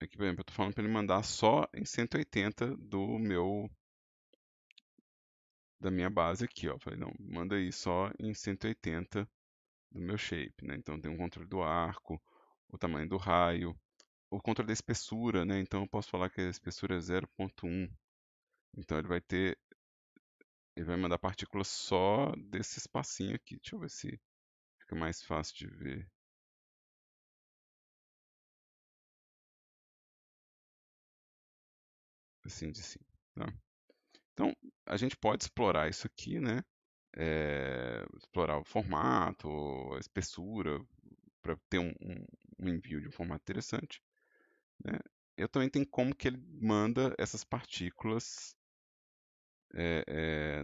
aqui, por exemplo, eu estou falando para ele mandar só em 180 da minha base aqui, ó. Eu falei, não, manda aí só em 180 do meu shape, né? Então tem um controle do arco, o tamanho do raio, o controle da espessura, né? Então eu posso falar que a espessura é 0,1. Então ele vai mandar partículas só desse espacinho aqui. Deixa eu ver se fica mais fácil de ver. Assim de cima, tá? Então a gente pode explorar isso aqui, né? Explorar o formato, a espessura, para ter um envio de um formato interessante, né? Eu também tenho como que ele manda essas partículas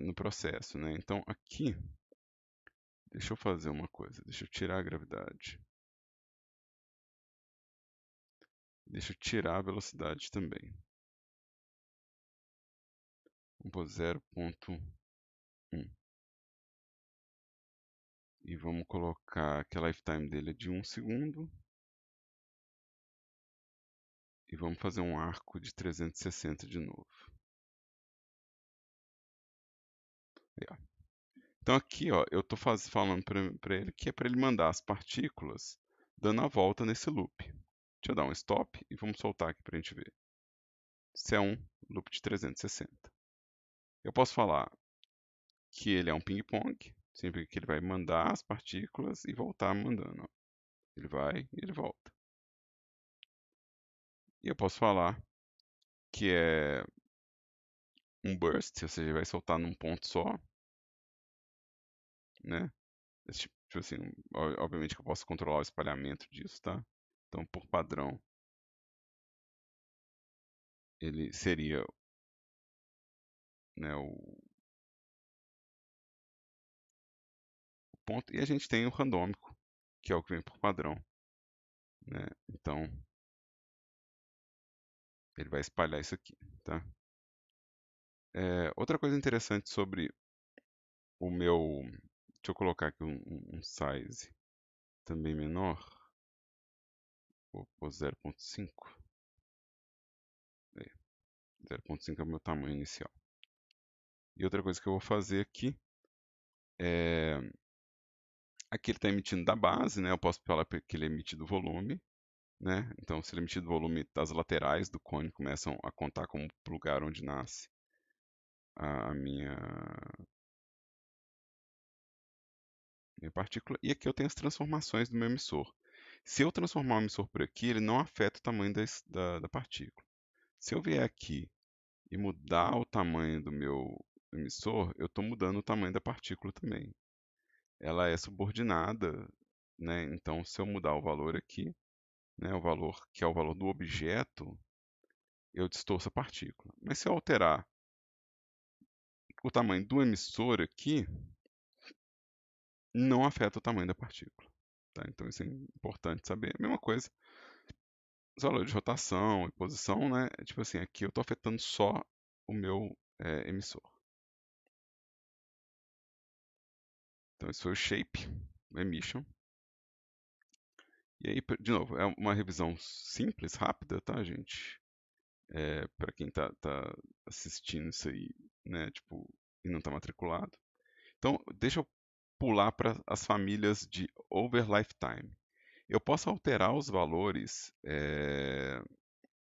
no processo, né? Então aqui, deixa eu fazer uma coisa, deixa eu tirar a gravidade, deixa eu tirar a velocidade também. Vamos pôr 0,1 e vamos colocar que a lifetime dele é de 1 segundo e vamos fazer um arco de 360 de novo. Aí, ó. Então aqui, ó, eu estou falando para ele que é para ele mandar as partículas dando a volta nesse loop. Deixa eu dar um stop e vamos soltar aqui para a gente ver. Isso é um loop de 360. Eu posso falar que ele é um ping-pong, sempre que ele vai mandar as partículas e voltar mandando. Ó. Ele vai e ele volta. E eu posso falar que é um burst, ou seja, ele vai soltar num ponto só, né? Tipo assim, obviamente que eu posso controlar o espalhamento disso, tá? Então, por padrão, ele seria, né, o ponto. E a gente tem o randômico, que é o que vem por padrão, né? Então, ele vai espalhar isso aqui, tá? Outra coisa interessante sobre o meu... Deixa eu colocar aqui um size também menor. Vou pôr 0,5. 0,5 é o meu tamanho inicial. E outra coisa que eu vou fazer aqui é... Aqui ele está emitindo da base, né? Eu posso falar que ele emite do volume, né? Então, se ele emitir do volume, as laterais do cone começam a contar como lugar onde nasce a minha partícula. E aqui eu tenho as transformações do meu emissor. Se eu transformar o emissor por aqui, ele não afeta o tamanho da partícula. Se eu vier aqui e mudar o tamanho do meu emissor, eu estou mudando o tamanho da partícula também. Ela é subordinada, né? Então, se eu mudar o valor aqui, né, o valor que é o valor do objeto, eu distorço a partícula. Mas se eu alterar o tamanho do emissor aqui, não afeta o tamanho da partícula. Tá? Então isso é importante saber. A mesma coisa os valores de rotação e posição, né? Tipo assim, aqui eu estou afetando só o meu emissor. Então, esse foi o shape, o emission. E aí, de novo, é uma revisão simples, rápida, tá, gente? Para quem tá assistindo isso aí, né, tipo, e não tá matriculado. Então, deixa eu pular para as famílias de over lifetime. Eu posso alterar os valores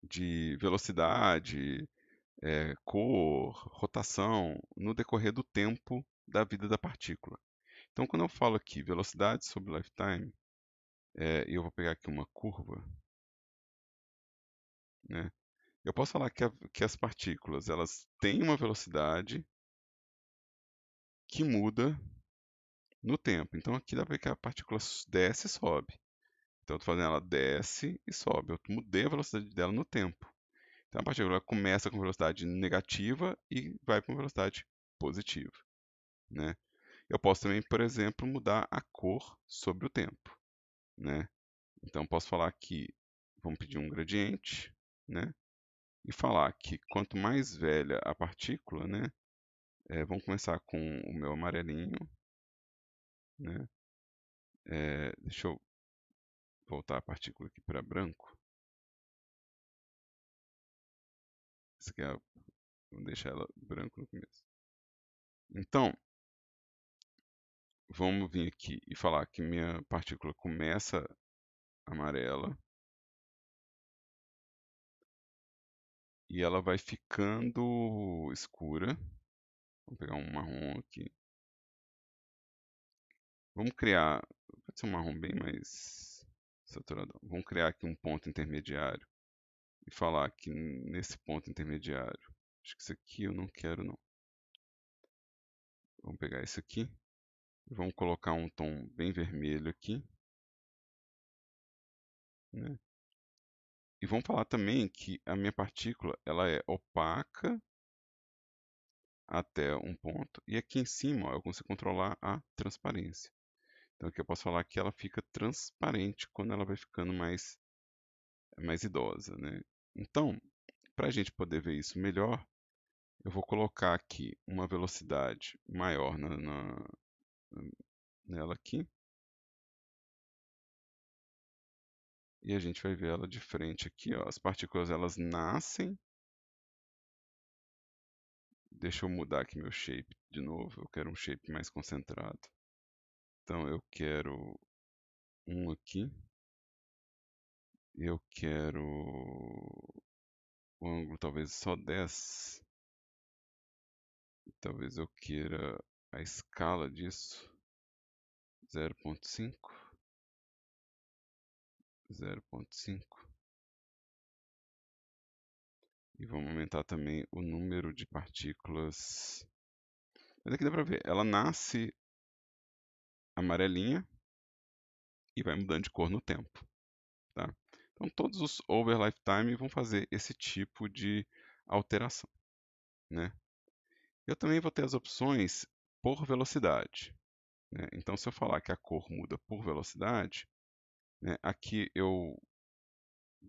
de velocidade, cor, rotação, no decorrer do tempo da vida da partícula. Então, quando eu falo aqui velocidade sobre lifetime, e eu vou pegar aqui uma curva, né? Eu posso falar que as partículas elas têm uma velocidade que muda no tempo. Então aqui dá para ver que a partícula desce e sobe. Então eu estou fazendo ela desce e sobe. Eu mudei a velocidade dela no tempo. Então a partícula começa com velocidade negativa e vai com velocidade positiva, né? Eu posso também, por exemplo, mudar a cor sobre o tempo, né? Então posso falar que vamos pedir um gradiente, né? E falar que quanto mais velha a partícula, né? Vamos começar com o meu amarelinho, né? Deixa eu voltar a partícula aqui para branco. Essa aqui vou deixar ela branco no começo. Então, vamos vir aqui e falar que minha partícula começa amarela e ela vai ficando escura. Vamos pegar um marrom aqui. Vamos criar, pode ser um marrom bem mais saturadão. Vamos criar aqui um ponto intermediário e falar que nesse ponto intermediário, acho que isso aqui eu não quero não. Vamos pegar esse aqui e vamos colocar um tom bem vermelho aqui, né? E vamos falar também que a minha partícula ela é opaca até um ponto e aqui em cima ó, eu consigo controlar a transparência. Então aqui eu posso falar que ela fica transparente quando ela vai ficando mais idosa, né? Então, para a gente poder ver isso melhor, eu vou colocar aqui uma velocidade maior nela aqui. E a gente vai ver ela de frente aqui, ó. As partículas elas nascem. Deixa eu mudar aqui meu shape de novo. Eu quero um shape mais concentrado. Então eu quero um aqui. Eu quero o ângulo talvez só 10. Talvez eu queira a escala disso 0,5, 0,5. E vamos aumentar também o número de partículas. Mas aqui dá para ver, ela nasce amarelinha e vai mudando de cor no tempo, tá? Então todos os over lifetime vão fazer esse tipo de alteração, né? Eu também vou ter as opções por velocidade, né? Então se eu falar que a cor muda por velocidade, né, aqui eu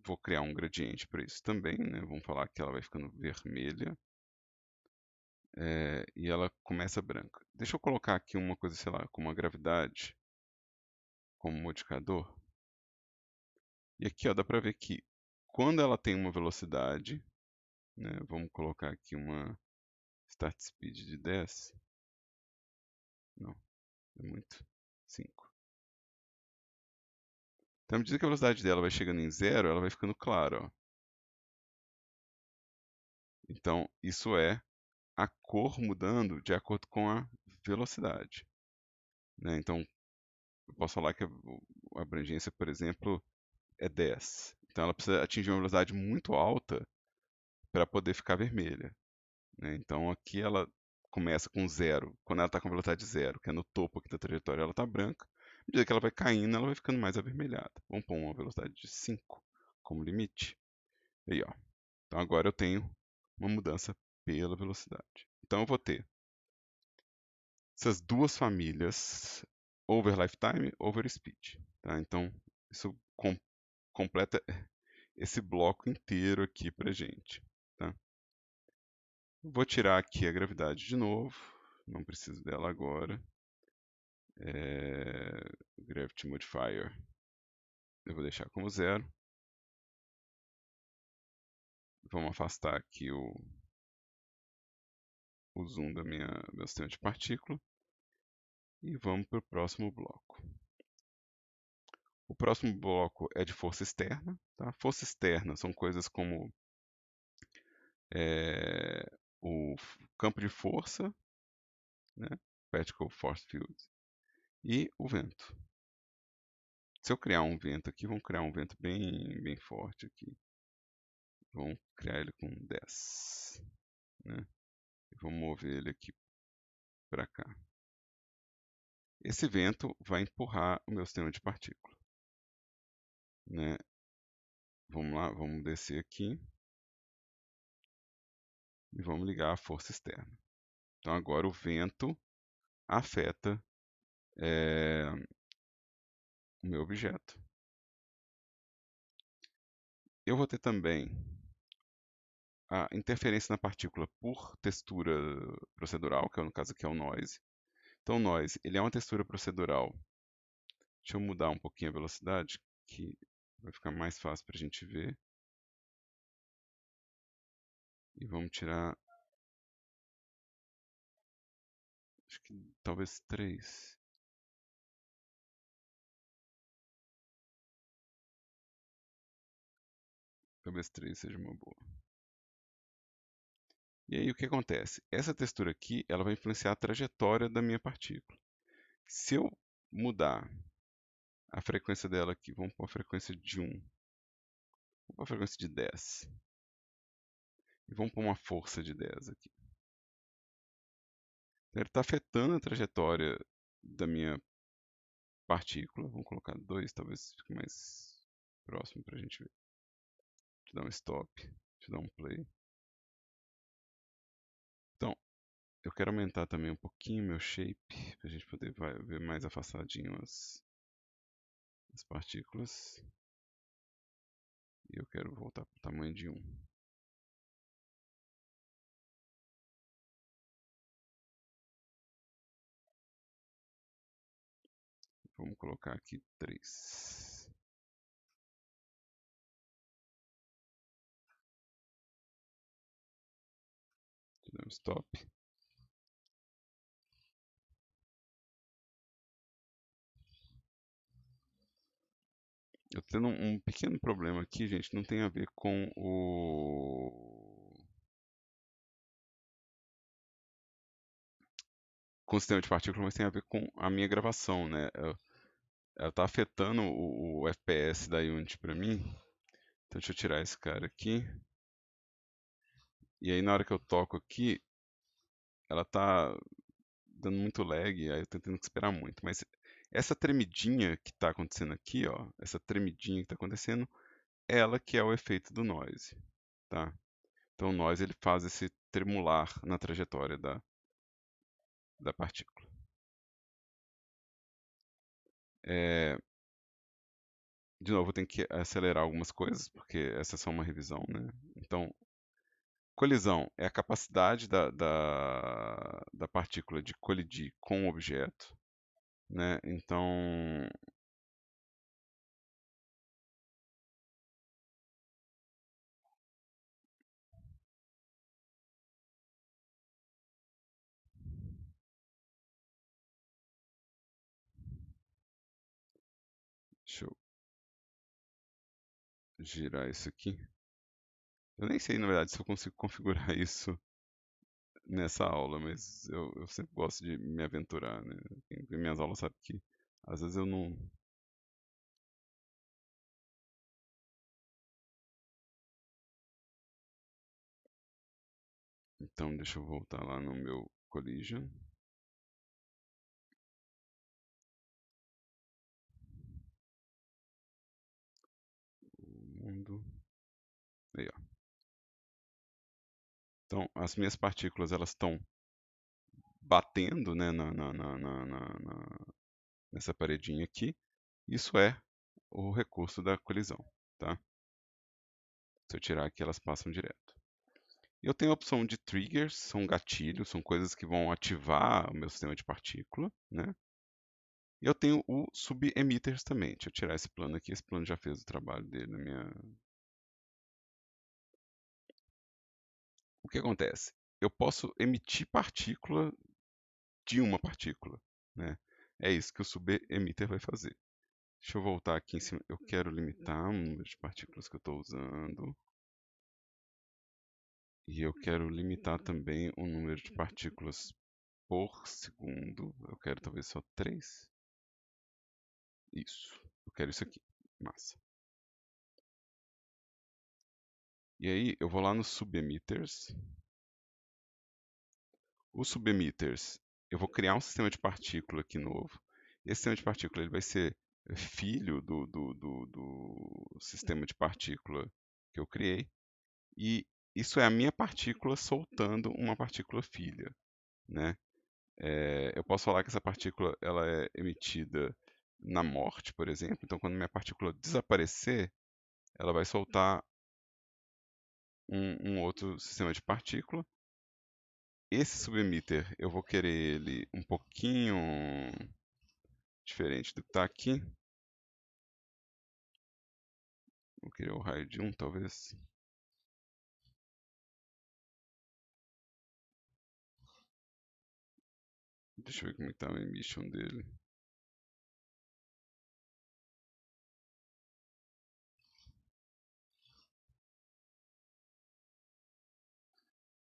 vou criar um gradiente para isso também, né? Vamos falar que ela vai ficando vermelha e ela começa branca. Deixa eu colocar aqui uma coisa, sei lá, como a gravidade como modificador. E aqui ó, dá para ver que quando ela tem uma velocidade, né, vamos colocar aqui uma start speed de 10. Não, é muito. 5. Então, à medida que a velocidade dela vai chegando em zero, ela vai ficando clara. Ó. Então, isso é a cor mudando de acordo com a velocidade. Né? Então, eu posso falar que a abrangência, por exemplo, é 10. Então, ela precisa atingir uma velocidade muito alta para poder ficar vermelha. Né? Então, aqui ela começa com zero. Quando ela está com velocidade zero, que é no topo aqui da trajetória, ela está branca. À medida que ela vai caindo, ela vai ficando mais avermelhada. Vamos pôr uma velocidade de 5 como limite. Aí, ó. Então agora eu tenho uma mudança pela velocidade. Então eu vou ter essas duas famílias, over lifetime, over speed. Tá? Então isso completa esse bloco inteiro aqui pra gente, tá? Vou tirar aqui a gravidade de novo, não preciso dela agora. Gravity Modifier eu vou deixar como 0. Vamos afastar aqui o zoom do meu sistema de partícula. E vamos para o próximo bloco. O próximo bloco é de força externa. Tá? Força externa são coisas como o campo de força, né? Vertical Force Field, e o vento. Se eu criar um vento aqui, vamos criar um vento bem forte aqui. Vamos criar ele com 10. Né? E vamos mover ele aqui para cá. Esse vento vai empurrar o meu sistema de partícula. Né? Vamos lá, vamos descer aqui. E vamos ligar a força externa. Então agora o vento afeta o meu objeto. Eu vou ter também a interferência na partícula por textura procedural, que no caso aqui é o noise. Então o noise, ele é uma textura procedural. Deixa eu mudar um pouquinho a velocidade, que vai ficar mais fácil para a gente ver. E vamos tirar, acho que talvez 3. Talvez 3 seja uma boa. E aí o que acontece? Essa textura aqui, ela vai influenciar a trajetória da minha partícula. Se eu mudar a frequência dela aqui, vamos pôr a frequência de 1, vamos pôr a frequência de 10. E vamos pôr uma força de 10 aqui. Então, ele está afetando a trajetória da minha partícula. Vamos colocar 2, talvez fique mais próximo para a gente ver. Deixa eu dar um stop, deixa eu dar um play. Então, eu quero aumentar também um pouquinho meu shape, para a gente poder ver mais afastadinho as partículas. E eu quero voltar para o tamanho de 1. Vamos colocar aqui 3. Deixa eu dar um stop. Eu tô tendo um pequeno problema aqui, gente, não tem a ver com o sistema de partículas, mas tem a ver com a minha gravação, né? Ela tá afetando o FPS da Unity para mim. Então deixa eu tirar esse cara aqui. E aí na hora que eu toco aqui, ela tá dando muito lag, aí eu tô tendo que esperar muito. Mas essa tremidinha que tá acontecendo aqui, ó, essa tremidinha que tá acontecendo, ela que é o efeito do noise, tá? Então o noise ele faz esse tremular na trajetória da partícula. De novo, eu tenho que acelerar algumas coisas, porque essa é só uma revisão, né? Então, colisão é a capacidade da partícula de colidir com o objeto, né? Então, deixa eu girar isso aqui. Eu nem sei, na verdade, se eu consigo configurar isso nessa aula, mas eu sempre gosto de me aventurar, né? Quem vê minhas aulas sabe que às vezes eu não. Então, deixa eu voltar lá no meu collision. Mundo. Aí, ó. Então, as minhas partículas elas estão batendo, né, nessa paredinha aqui. Isso é o recurso da colisão, tá? Se eu tirar aqui, elas passam direto. Eu tenho a opção de triggers, são gatilhos, são coisas que vão ativar o meu sistema de partícula, né? E eu tenho o subemitters também. Deixa eu tirar esse plano aqui, esse plano já fez o trabalho dele na minha... O que acontece? Eu posso emitir partícula de uma partícula, né? É isso que o subemitter vai fazer. Deixa eu voltar aqui em cima. Eu quero limitar o número de partículas que eu estou usando. E eu quero limitar também o número de partículas por segundo. Eu quero talvez só 3. Isso. Eu quero isso aqui. Massa. E aí eu vou lá no subemitters. Os subemitters, eu vou criar um sistema de partícula aqui novo. Esse sistema de partícula ele vai ser filho do sistema de partícula que eu criei. E isso é a minha partícula soltando uma partícula filha, né? Eu posso falar que essa partícula ela é emitida na morte, por exemplo. Então, quando minha partícula desaparecer, ela vai soltar um outro sistema de partícula. Esse subemitter, eu vou querer ele um pouquinho diferente do que está aqui. Vou querer o raio de 1, talvez. Deixa eu ver como está o emission dele.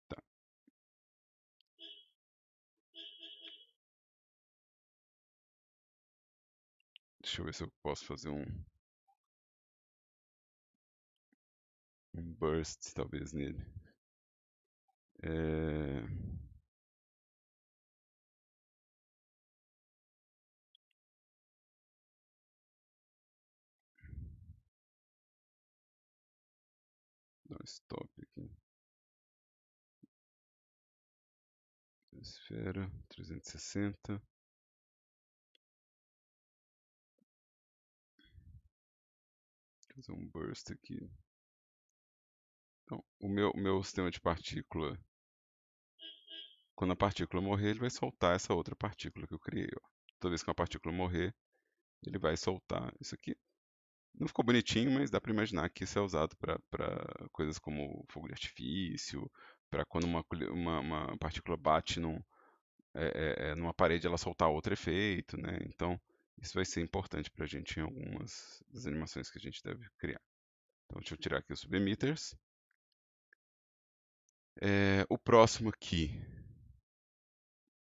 Tá. Deixa eu ver se eu posso fazer um burst, talvez, nele. É... Dá um stop aqui. Esfera, 360. Fazer um burst aqui. Então, o meu sistema de partícula, quando a partícula morrer, ele vai soltar essa outra partícula que eu criei. Ó. Toda vez que uma partícula morrer, ele vai soltar isso aqui. Não ficou bonitinho, mas dá para imaginar que isso é usado para coisas como fogo de artifício, para quando uma partícula bate numa parede, ela soltar outro efeito, né? Então, isso vai ser importante para a gente em algumas das animações que a gente deve criar. Então, deixa eu tirar aqui os subemitters. O próximo aqui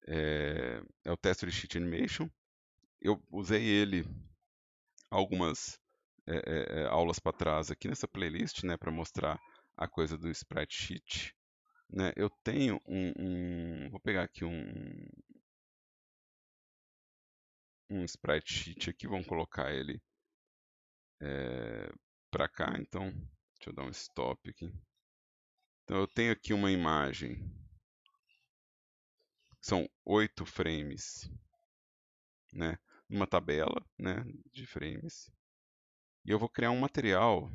é o Texture Sheet Animation. Eu usei ele algumas aulas para trás aqui nessa playlist, né, para mostrar a coisa do Sprite Sheet. Né? Eu tenho vou pegar aqui um Sprite Sheet aqui, vamos colocar ele para cá, então deixa eu dar um stop aqui. Então eu tenho aqui uma imagem, são 8 frames, né, numa tabela, né, de frames. E eu vou criar um material,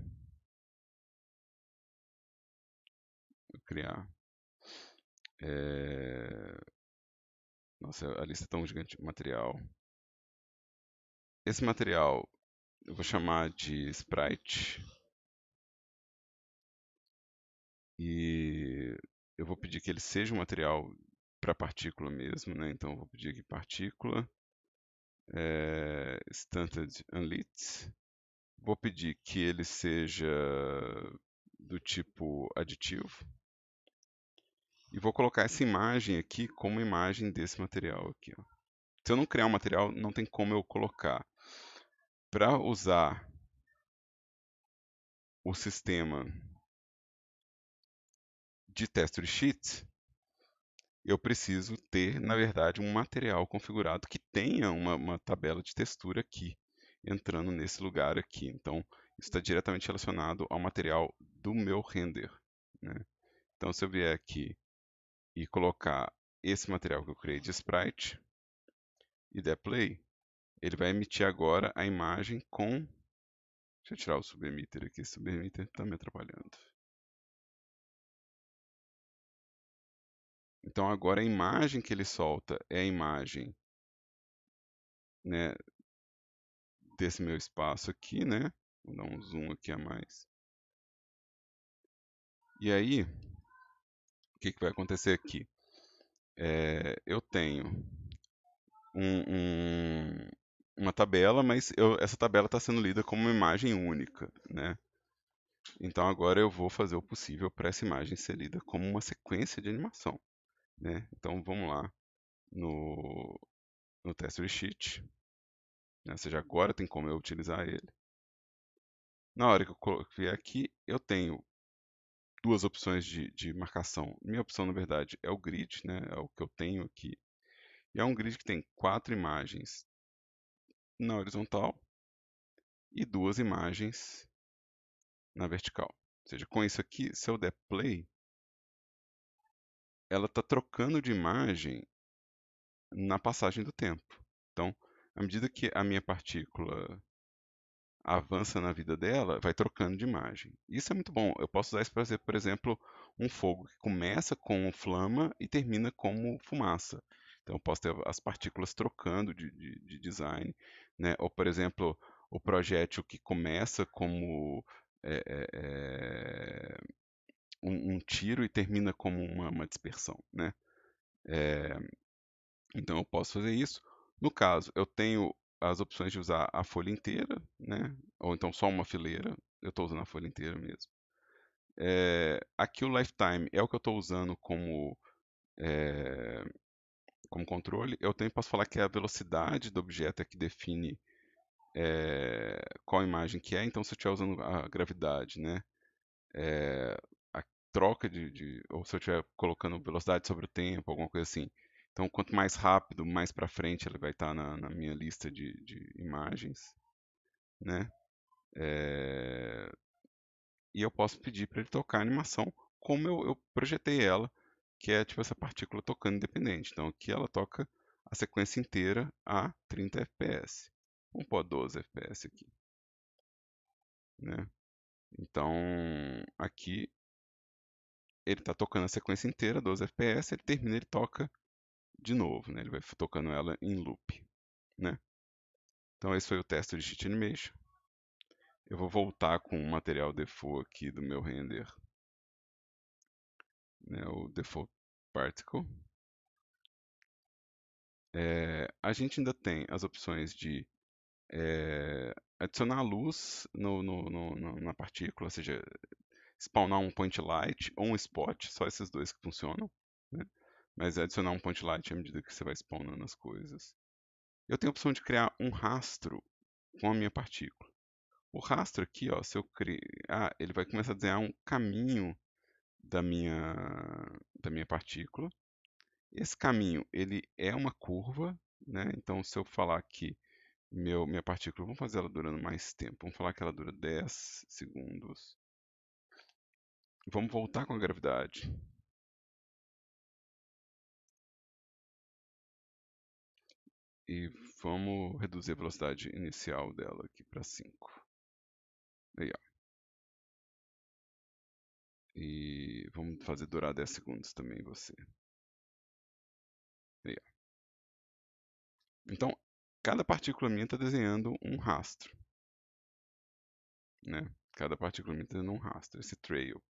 vou criar, nossa, a lista é tão gigante, material. Esse material eu vou chamar de Sprite. E eu vou pedir que ele seja um material para partícula mesmo, né? Então eu vou pedir aqui partícula, Stunted Unlit. Vou pedir que ele seja do tipo aditivo. E vou colocar essa imagem aqui como imagem desse material aqui. Ó. Se eu não criar um material, não tem como eu colocar. Para usar o sistema de texture sheet, eu preciso ter, na verdade, um material configurado que tenha uma tabela de textura aqui, entrando nesse lugar aqui. Então, isso está diretamente relacionado ao material do meu render. Né? Então, se eu vier aqui e colocar esse material que eu criei de sprite e der play, ele vai emitir agora a imagem com... Deixa eu tirar o subemitter aqui, o subemitter está me atrapalhando. Então agora a imagem que ele solta é a imagem, né, desse meu espaço aqui, né? Vou dar um zoom aqui a mais. E aí, o que vai acontecer aqui? Eu tenho um- um- uma tabela, mas essa tabela está sendo lida como uma imagem única, né? Então agora eu vou fazer o possível para essa imagem ser lida como uma sequência de animação, né? Então vamos lá no, no Test Sheet, né? Ou seja, agora tem como eu utilizar ele. Na hora que eu vier aqui, eu tenho duas opções de marcação. Minha opção, na verdade, é o grid, né? É o que eu tenho aqui. E é um grid que tem 4 imagens na horizontal e 2 imagens na vertical. Ou seja, com isso aqui, se eu der play, ela está trocando de imagem na passagem do tempo. Então, à medida que a minha partícula avança na vida dela, vai trocando de imagem. Isso é muito bom. Eu posso usar isso para fazer, por exemplo, um fogo que começa com flama e termina como fumaça. Então, eu posso ter as partículas trocando de design, né? Ou, por exemplo, o projétil que começa como é, é, é, um tiro e termina como uma dispersão, né? É, então, eu posso fazer isso. No caso, eu tenho as opções de usar a folha inteira, né? Ou então só uma fileira. Eu estou usando a folha inteira mesmo. Aqui o lifetime é o que eu estou usando é, como controle. Eu também posso falar que é a velocidade do objeto é que define qual imagem que é. Então, se eu estiver usando a gravidade, né? A troca ou se eu estiver colocando velocidade sobre o tempo, alguma coisa assim. Então, quanto mais rápido, mais para frente ele vai estar na minha lista de imagens, né? É, E eu posso pedir para ele tocar a animação como eu projetei ela, que é tipo essa partícula tocando independente. Então, aqui ela toca a sequência inteira a 30 FPS. Vamos pôr 12 FPS aqui, né? Então, aqui ele está tocando a sequência inteira, 12 FPS, ele termina, ele toca de novo, né? Ele vai tocando ela em loop, né? Então esse foi o teste de Sheet Animation. Eu vou voltar com o material default aqui do meu render, né? O default particle. A gente ainda tem as opções de adicionar luz na partícula, ou seja, spawnar um point light ou um spot, só esses dois que funcionam, né? Mas adicionar um point light à medida que você vai spawnando as coisas. Eu tenho a opção de criar um rastro com a minha partícula. O rastro aqui, ó, se eu criar, ele vai começar a desenhar um caminho da minha, da minha partícula. Esse caminho, ele é uma curva, né? Então, se eu falar que minha partícula, vamos fazer ela durando mais tempo. Vamos falar que ela dura 10 segundos. Vamos voltar com a gravidade. E vamos reduzir a velocidade inicial dela aqui para 5. Aí, ó. E vamos fazer durar 10 segundos também você. Aí, ó. Então, cada partícula minha está desenhando um rastro, né? Cada partícula minha está desenhando um rastro, esse trail.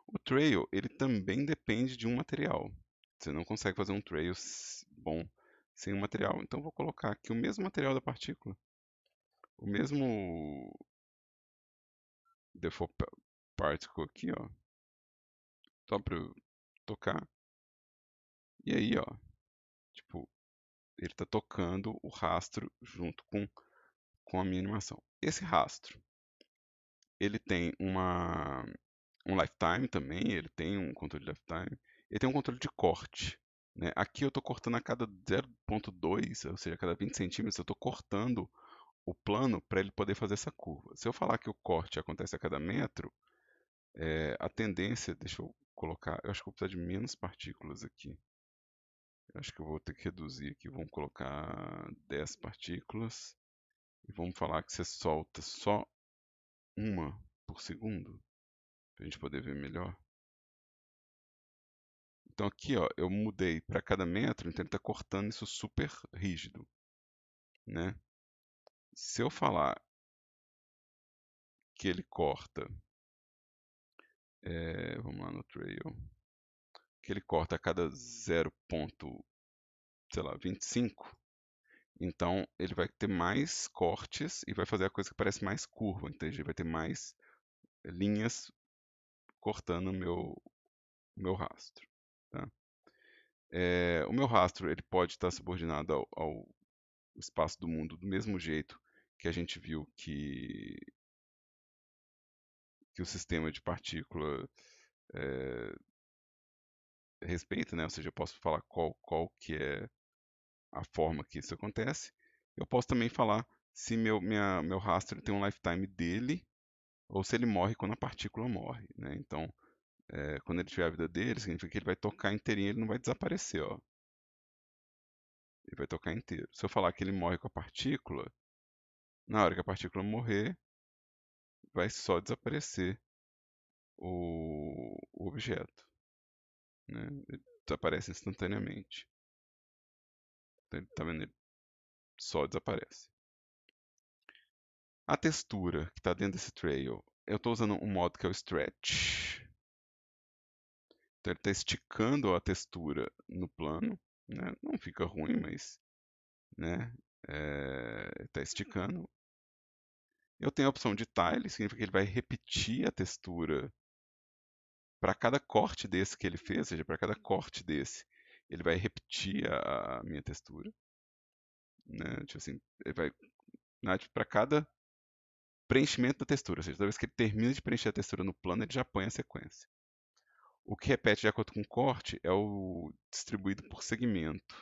O trail, ele também depende de um material. Você não consegue fazer um trail bom sem um material. Então, vou colocar aqui o mesmo material da partícula. O mesmo default particle aqui, ó. Só para eu tocar. E aí, ó. Tipo, ele está tocando o rastro junto com a minha animação. Esse rastro, ele tem um lifetime também, ele tem um controle de lifetime, ele tem um controle de corte, né? Aqui eu estou cortando a cada 0,2, ou seja, a cada 20 centímetros, eu estou cortando o plano para ele poder fazer essa curva. Se eu falar que o corte acontece a cada metro, a tendência, deixa eu colocar, eu acho que eu vou precisar de menos partículas aqui. Eu acho que eu vou ter que reduzir aqui, vamos colocar 10 partículas e vamos falar que você solta só uma por segundo, para a gente poder ver melhor. Então aqui, ó, eu mudei para cada metro, então ele está cortando isso super rígido, né? Se eu falar que ele corta, vamos lá no trail, que ele corta a cada 0,25, então ele vai ter mais cortes e vai fazer a coisa que parece mais curva, então ele vai ter mais linhas cortando o meu rastro. Tá? O meu rastro ele pode estar subordinado ao espaço do mundo do mesmo jeito que a gente viu que o sistema de partícula é, respeita, né? Ou seja, eu posso falar qual que é a forma que isso acontece. Eu posso também falar se meu rastro tem um lifetime dele ou se ele morre quando a partícula morre, né? Então, quando ele tiver a vida dele, significa que ele vai tocar inteirinho, ele não vai desaparecer, ó. Ele vai tocar inteiro. Se eu falar que ele morre com a partícula, na hora que a partícula morrer, vai só desaparecer o objeto, né? Ele desaparece instantaneamente. Então, tá vendo? Ele só desaparece. A textura que está dentro desse trail, eu estou usando um modo que é o stretch. Então ele está esticando a textura no plano, né? Não fica ruim, mas, né? Está esticando. Eu tenho a opção de tile, significa que ele vai repetir a textura para cada corte desse que ele fez, ou seja, para cada corte desse, ele vai repetir a minha textura, né? Tipo assim, ele vai, para cada preenchimento da textura, ou seja, toda vez que ele termina de preencher a textura no plano, ele já põe a sequência. O que repete de acordo com o corte é o distribuído por segmento.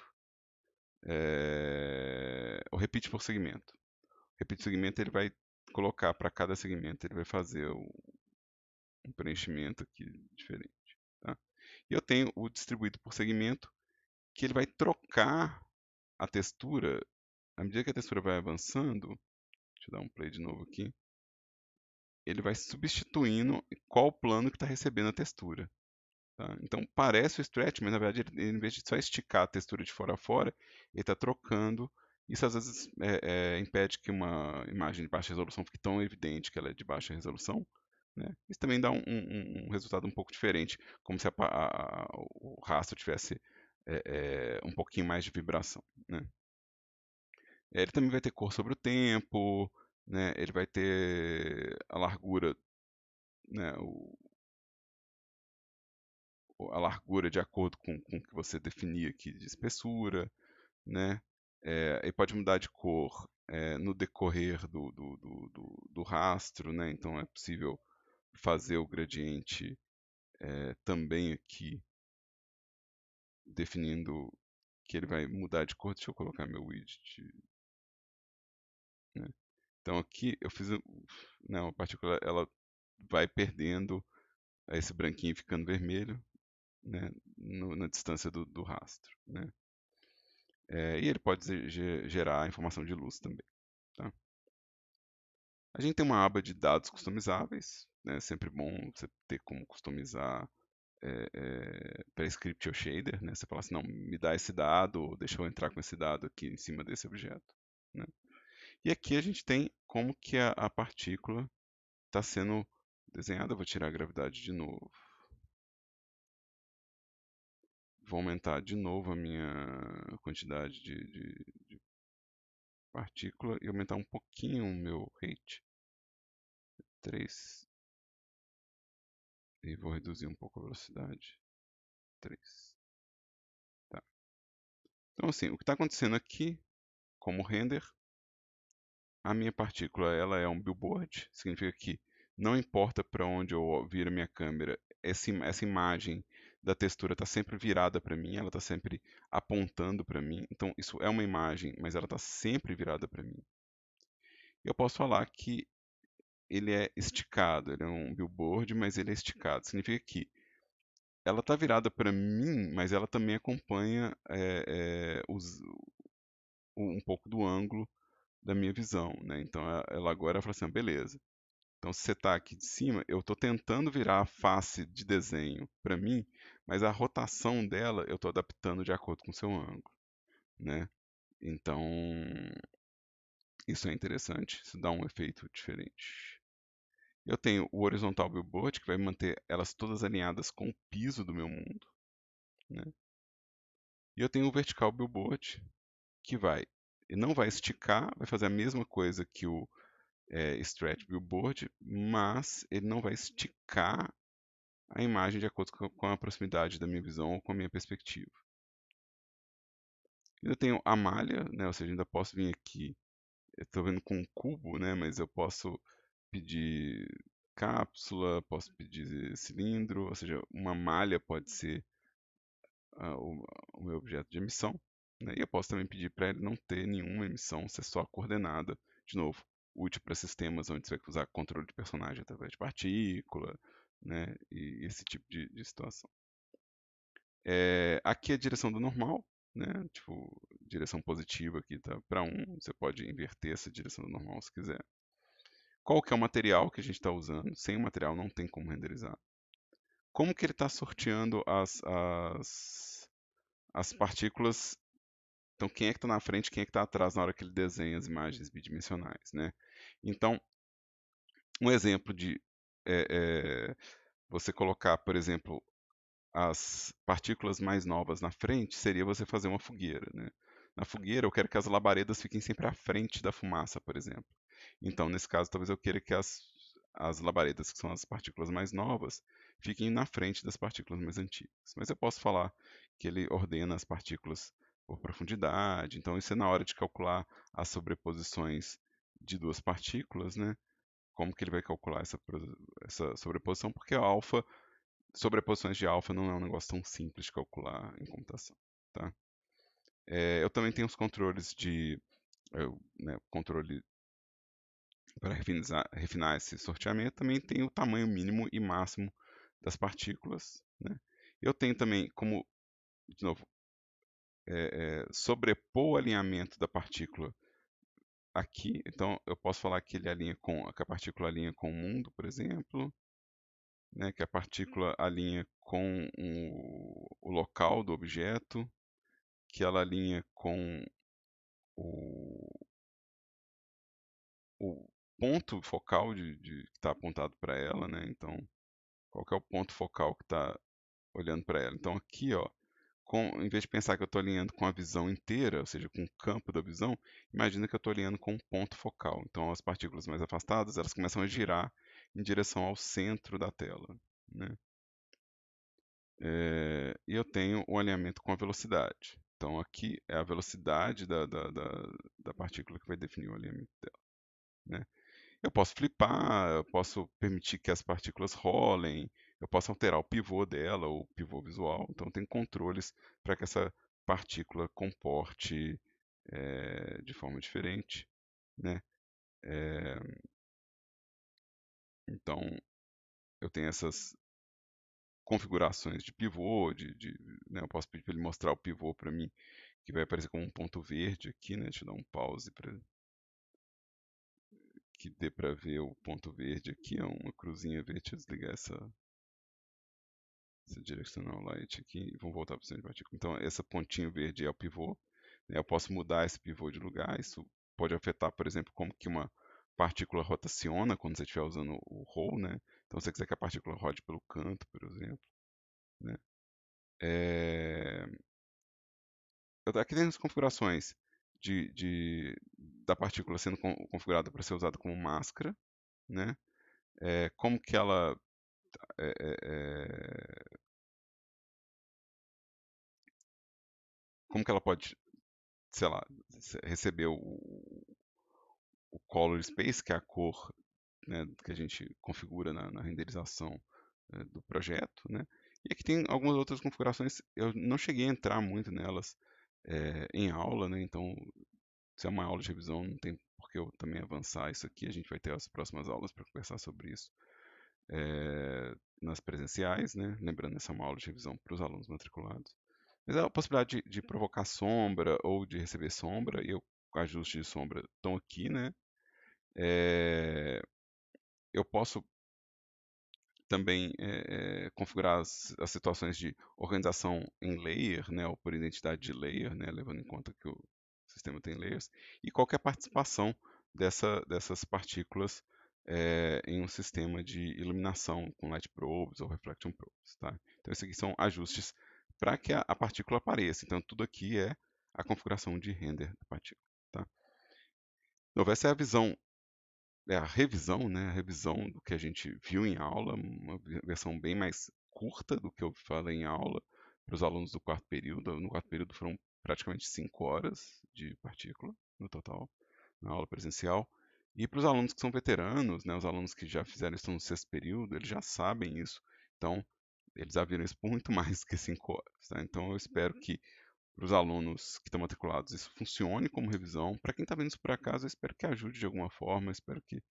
O repeat por segmento. O repeat por segmento ele vai colocar para cada segmento, ele vai fazer um preenchimento aqui diferente. Tá? E eu tenho o distribuído por segmento, que ele vai trocar a textura, à medida que a textura vai avançando, deixa eu dar um play de novo aqui, ele vai substituindo qual plano que está recebendo a textura. Tá? Então parece o stretch, mas na verdade ele, em vez de só esticar a textura de fora a fora, ele está trocando. Isso às vezes impede que uma imagem de baixa resolução fique tão evidente que ela é de baixa resolução. Né? Isso também dá um resultado um pouco diferente, como se o rastro tivesse um pouquinho mais de vibração. Né? Ele também vai ter cor sobre o tempo, né? Ele vai ter a largura, né? A largura de acordo com o que você definir aqui de espessura, né? E pode mudar de cor no decorrer do rastro, né? Então é possível fazer o gradiente também aqui, definindo que ele vai mudar de cor. Deixa eu colocar meu widget, né? Então aqui eu fiz, né, uma partícula, ela vai perdendo esse branquinho ficando vermelho, né, na distância do rastro, né? E ele pode gerar informação de luz também. Tá? A gente tem uma aba de dados customizáveis, né? É sempre bom você ter como customizar para script ou shader, né? Você fala assim, não, me dá esse dado, ou deixa eu entrar com esse dado aqui em cima desse objeto. Né? E aqui a gente tem como que a partícula está sendo desenhada. Eu vou tirar a gravidade de novo. Vou aumentar de novo a minha quantidade de partícula e aumentar um pouquinho o meu rate. 3. E vou reduzir um pouco a velocidade. 3. Tá. Então, assim, o que está acontecendo aqui, como render, a minha partícula ela é um billboard, significa que não importa para onde eu viro a minha câmera, essa imagem da textura está sempre virada para mim, ela está sempre apontando para mim. Então, isso é uma imagem, mas ela está sempre virada para mim. Eu posso falar que ele é esticado, ele é um billboard, mas ele é esticado. Significa que ela está virada para mim, mas ela também acompanha um pouco do ângulo da minha visão, né? Então ela agora fala assim, ah, beleza. Então se você está aqui de cima, eu estou tentando virar a face de desenho para mim, mas a rotação dela eu estou adaptando de acordo com o seu ângulo, né? Então, isso é interessante, isso dá um efeito diferente. Eu tenho o horizontal billboard, que vai manter elas todas alinhadas com o piso do meu mundo, né? E eu tenho o vertical billboard, que não vai esticar, vai fazer a mesma coisa que o stretch billboard, mas ele não vai esticar a imagem de acordo com a proximidade da minha visão ou com a minha perspectiva. Ainda tenho a malha, né? Ou seja, ainda posso vir aqui, eu estou vendo com um cubo, né? Mas eu posso pedir cápsula, posso pedir cilindro, ou seja, uma malha pode ser o meu objeto de emissão, né? E eu posso também pedir para ele não ter nenhuma emissão, ser só coordenada, de novo, útil para sistemas onde você vai usar controle de personagem através de partícula, né? E esse tipo de situação. Aqui é a direção do normal, né? Tipo, direção positiva aqui tá para 1, você pode inverter essa direção do normal se quiser. Qual que é o material que a gente está usando? Sem o material não tem como renderizar. Como que ele está sorteando as partículas? Então, quem é que está na frente, quem é que está atrás na hora que ele desenha as imagens bidimensionais, né? Então, um exemplo de você colocar, por exemplo, as partículas mais novas na frente seria você fazer uma fogueira, né? Na fogueira, eu quero que as labaredas fiquem sempre à frente da fumaça, por exemplo. Então, nesse caso, talvez eu queira que as labaredas, que são as partículas mais novas, fiquem na frente das partículas mais antigas. Mas eu posso falar que ele ordena as partículas por profundidade. Então, isso é na hora de calcular as sobreposições de duas partículas, né? Como que ele vai calcular essa sobreposição? Porque a alfa, sobreposições de alfa não é um negócio tão simples de calcular em computação, tá? Eu também tenho os controles controle para refinar esse sorteamento, também tem o tamanho mínimo e máximo das partículas, né? Eu tenho também como, de novo, sobrepor o alinhamento da partícula aqui. Então, eu posso falar que que a partícula alinha com o mundo, por exemplo, né? Que a partícula alinha com o local do objeto, que ela alinha com o, o ponto focal que está apontado para ela, né? Então, qual que é o ponto focal que está olhando para ela? Então, aqui, ó, em vez de pensar que eu estou alinhando com a visão inteira, ou seja, com o campo da visão, imagina que eu estou alinhando com um ponto focal. Então, as partículas mais afastadas, elas começam a girar em direção ao centro da tela, né? E eu tenho o alinhamento com a velocidade. Então, aqui é a velocidade da partícula que vai definir o alinhamento dela, né? Eu posso flipar, eu posso permitir que as partículas rolem, eu posso alterar o pivô dela, o pivô visual. Então, tem controles para que essa partícula comporte de forma diferente, né? Eh, então, eu tenho essas configurações de pivô, né, eu posso pedir para ele mostrar o pivô para mim, que vai aparecer como um ponto verde aqui, né? Deixa eu dar um pause para que dê para ver o ponto verde aqui, é uma cruzinha verde. Deixa eu desligar essa directional light aqui e vamos voltar para o centro de partícula. Então, esse pontinho verde é o pivô, né? Eu posso mudar esse pivô de lugar, isso pode afetar, por exemplo, como que uma partícula rotaciona quando você estiver usando o roll, né? Então, se você quiser que a partícula rode pelo canto, por exemplo, né? É... Aqui tem as configurações da partícula sendo configurada para ser usada como máscara, né? Como que ela é, é, é, como que ela pode, sei lá, receber o color space, que é a cor, né, que a gente configura na renderização do projeto, né? E aqui tem algumas outras configurações, eu não cheguei a entrar muito nelas em aula, né? Então, se é uma aula de revisão, não tem por que eu também avançar isso aqui. A gente vai ter as próximas aulas para conversar sobre isso nas presenciais, né? Lembrando, essa é uma aula de revisão para os alunos matriculados. Mas a possibilidade de provocar sombra ou de receber sombra, e ajustes de sombra estão aqui, né? Eu posso também configurar as situações de organização em layer, né, ou por identidade de layer, né, levando em conta que o sistema tem layers, e qual que é a participação dessas partículas em um sistema de iluminação com light probes ou reflection probes. Tá? Então, esses aqui são ajustes para que a partícula apareça. Então, tudo aqui é a configuração de render da partícula. Tá? Então, essa é a visão a revisão, né, a revisão do que a gente viu em aula, uma versão bem mais curta do que eu falei em aula para os alunos do quarto período. No quarto período foram praticamente 5 horas de partícula no total, na aula presencial. E para os alunos que são veteranos, né, os alunos que já fizeram isso no sexto período, eles já sabem isso. Então, eles já viram isso por muito mais que 5 horas. Tá? Então, eu espero que para os alunos que estão matriculados isso funcione como revisão. Para quem está vendo isso por acaso, eu espero que ajude de alguma forma, eu espero que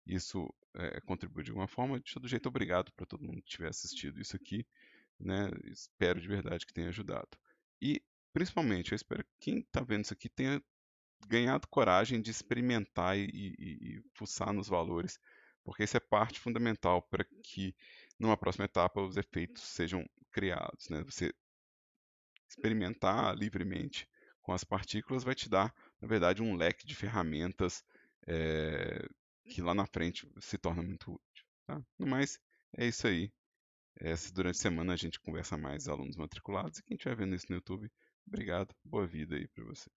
isso contribui de alguma forma. De todo jeito, obrigado para todo mundo que tiver assistido isso aqui, né? Espero de verdade que tenha ajudado. E, principalmente, eu espero que quem está vendo isso aqui tenha ganhado coragem de experimentar e fuçar nos valores, porque isso é parte fundamental para que, numa próxima etapa, os efeitos sejam criados, né? Você experimentar livremente com as partículas vai te dar, na verdade, um leque de ferramentas eh, que lá na frente se torna muito útil. Tá? No mais, é isso aí. Durante a semana a gente conversa mais alunos matriculados e quem estiver vendo isso no YouTube, obrigado, boa vida aí para você.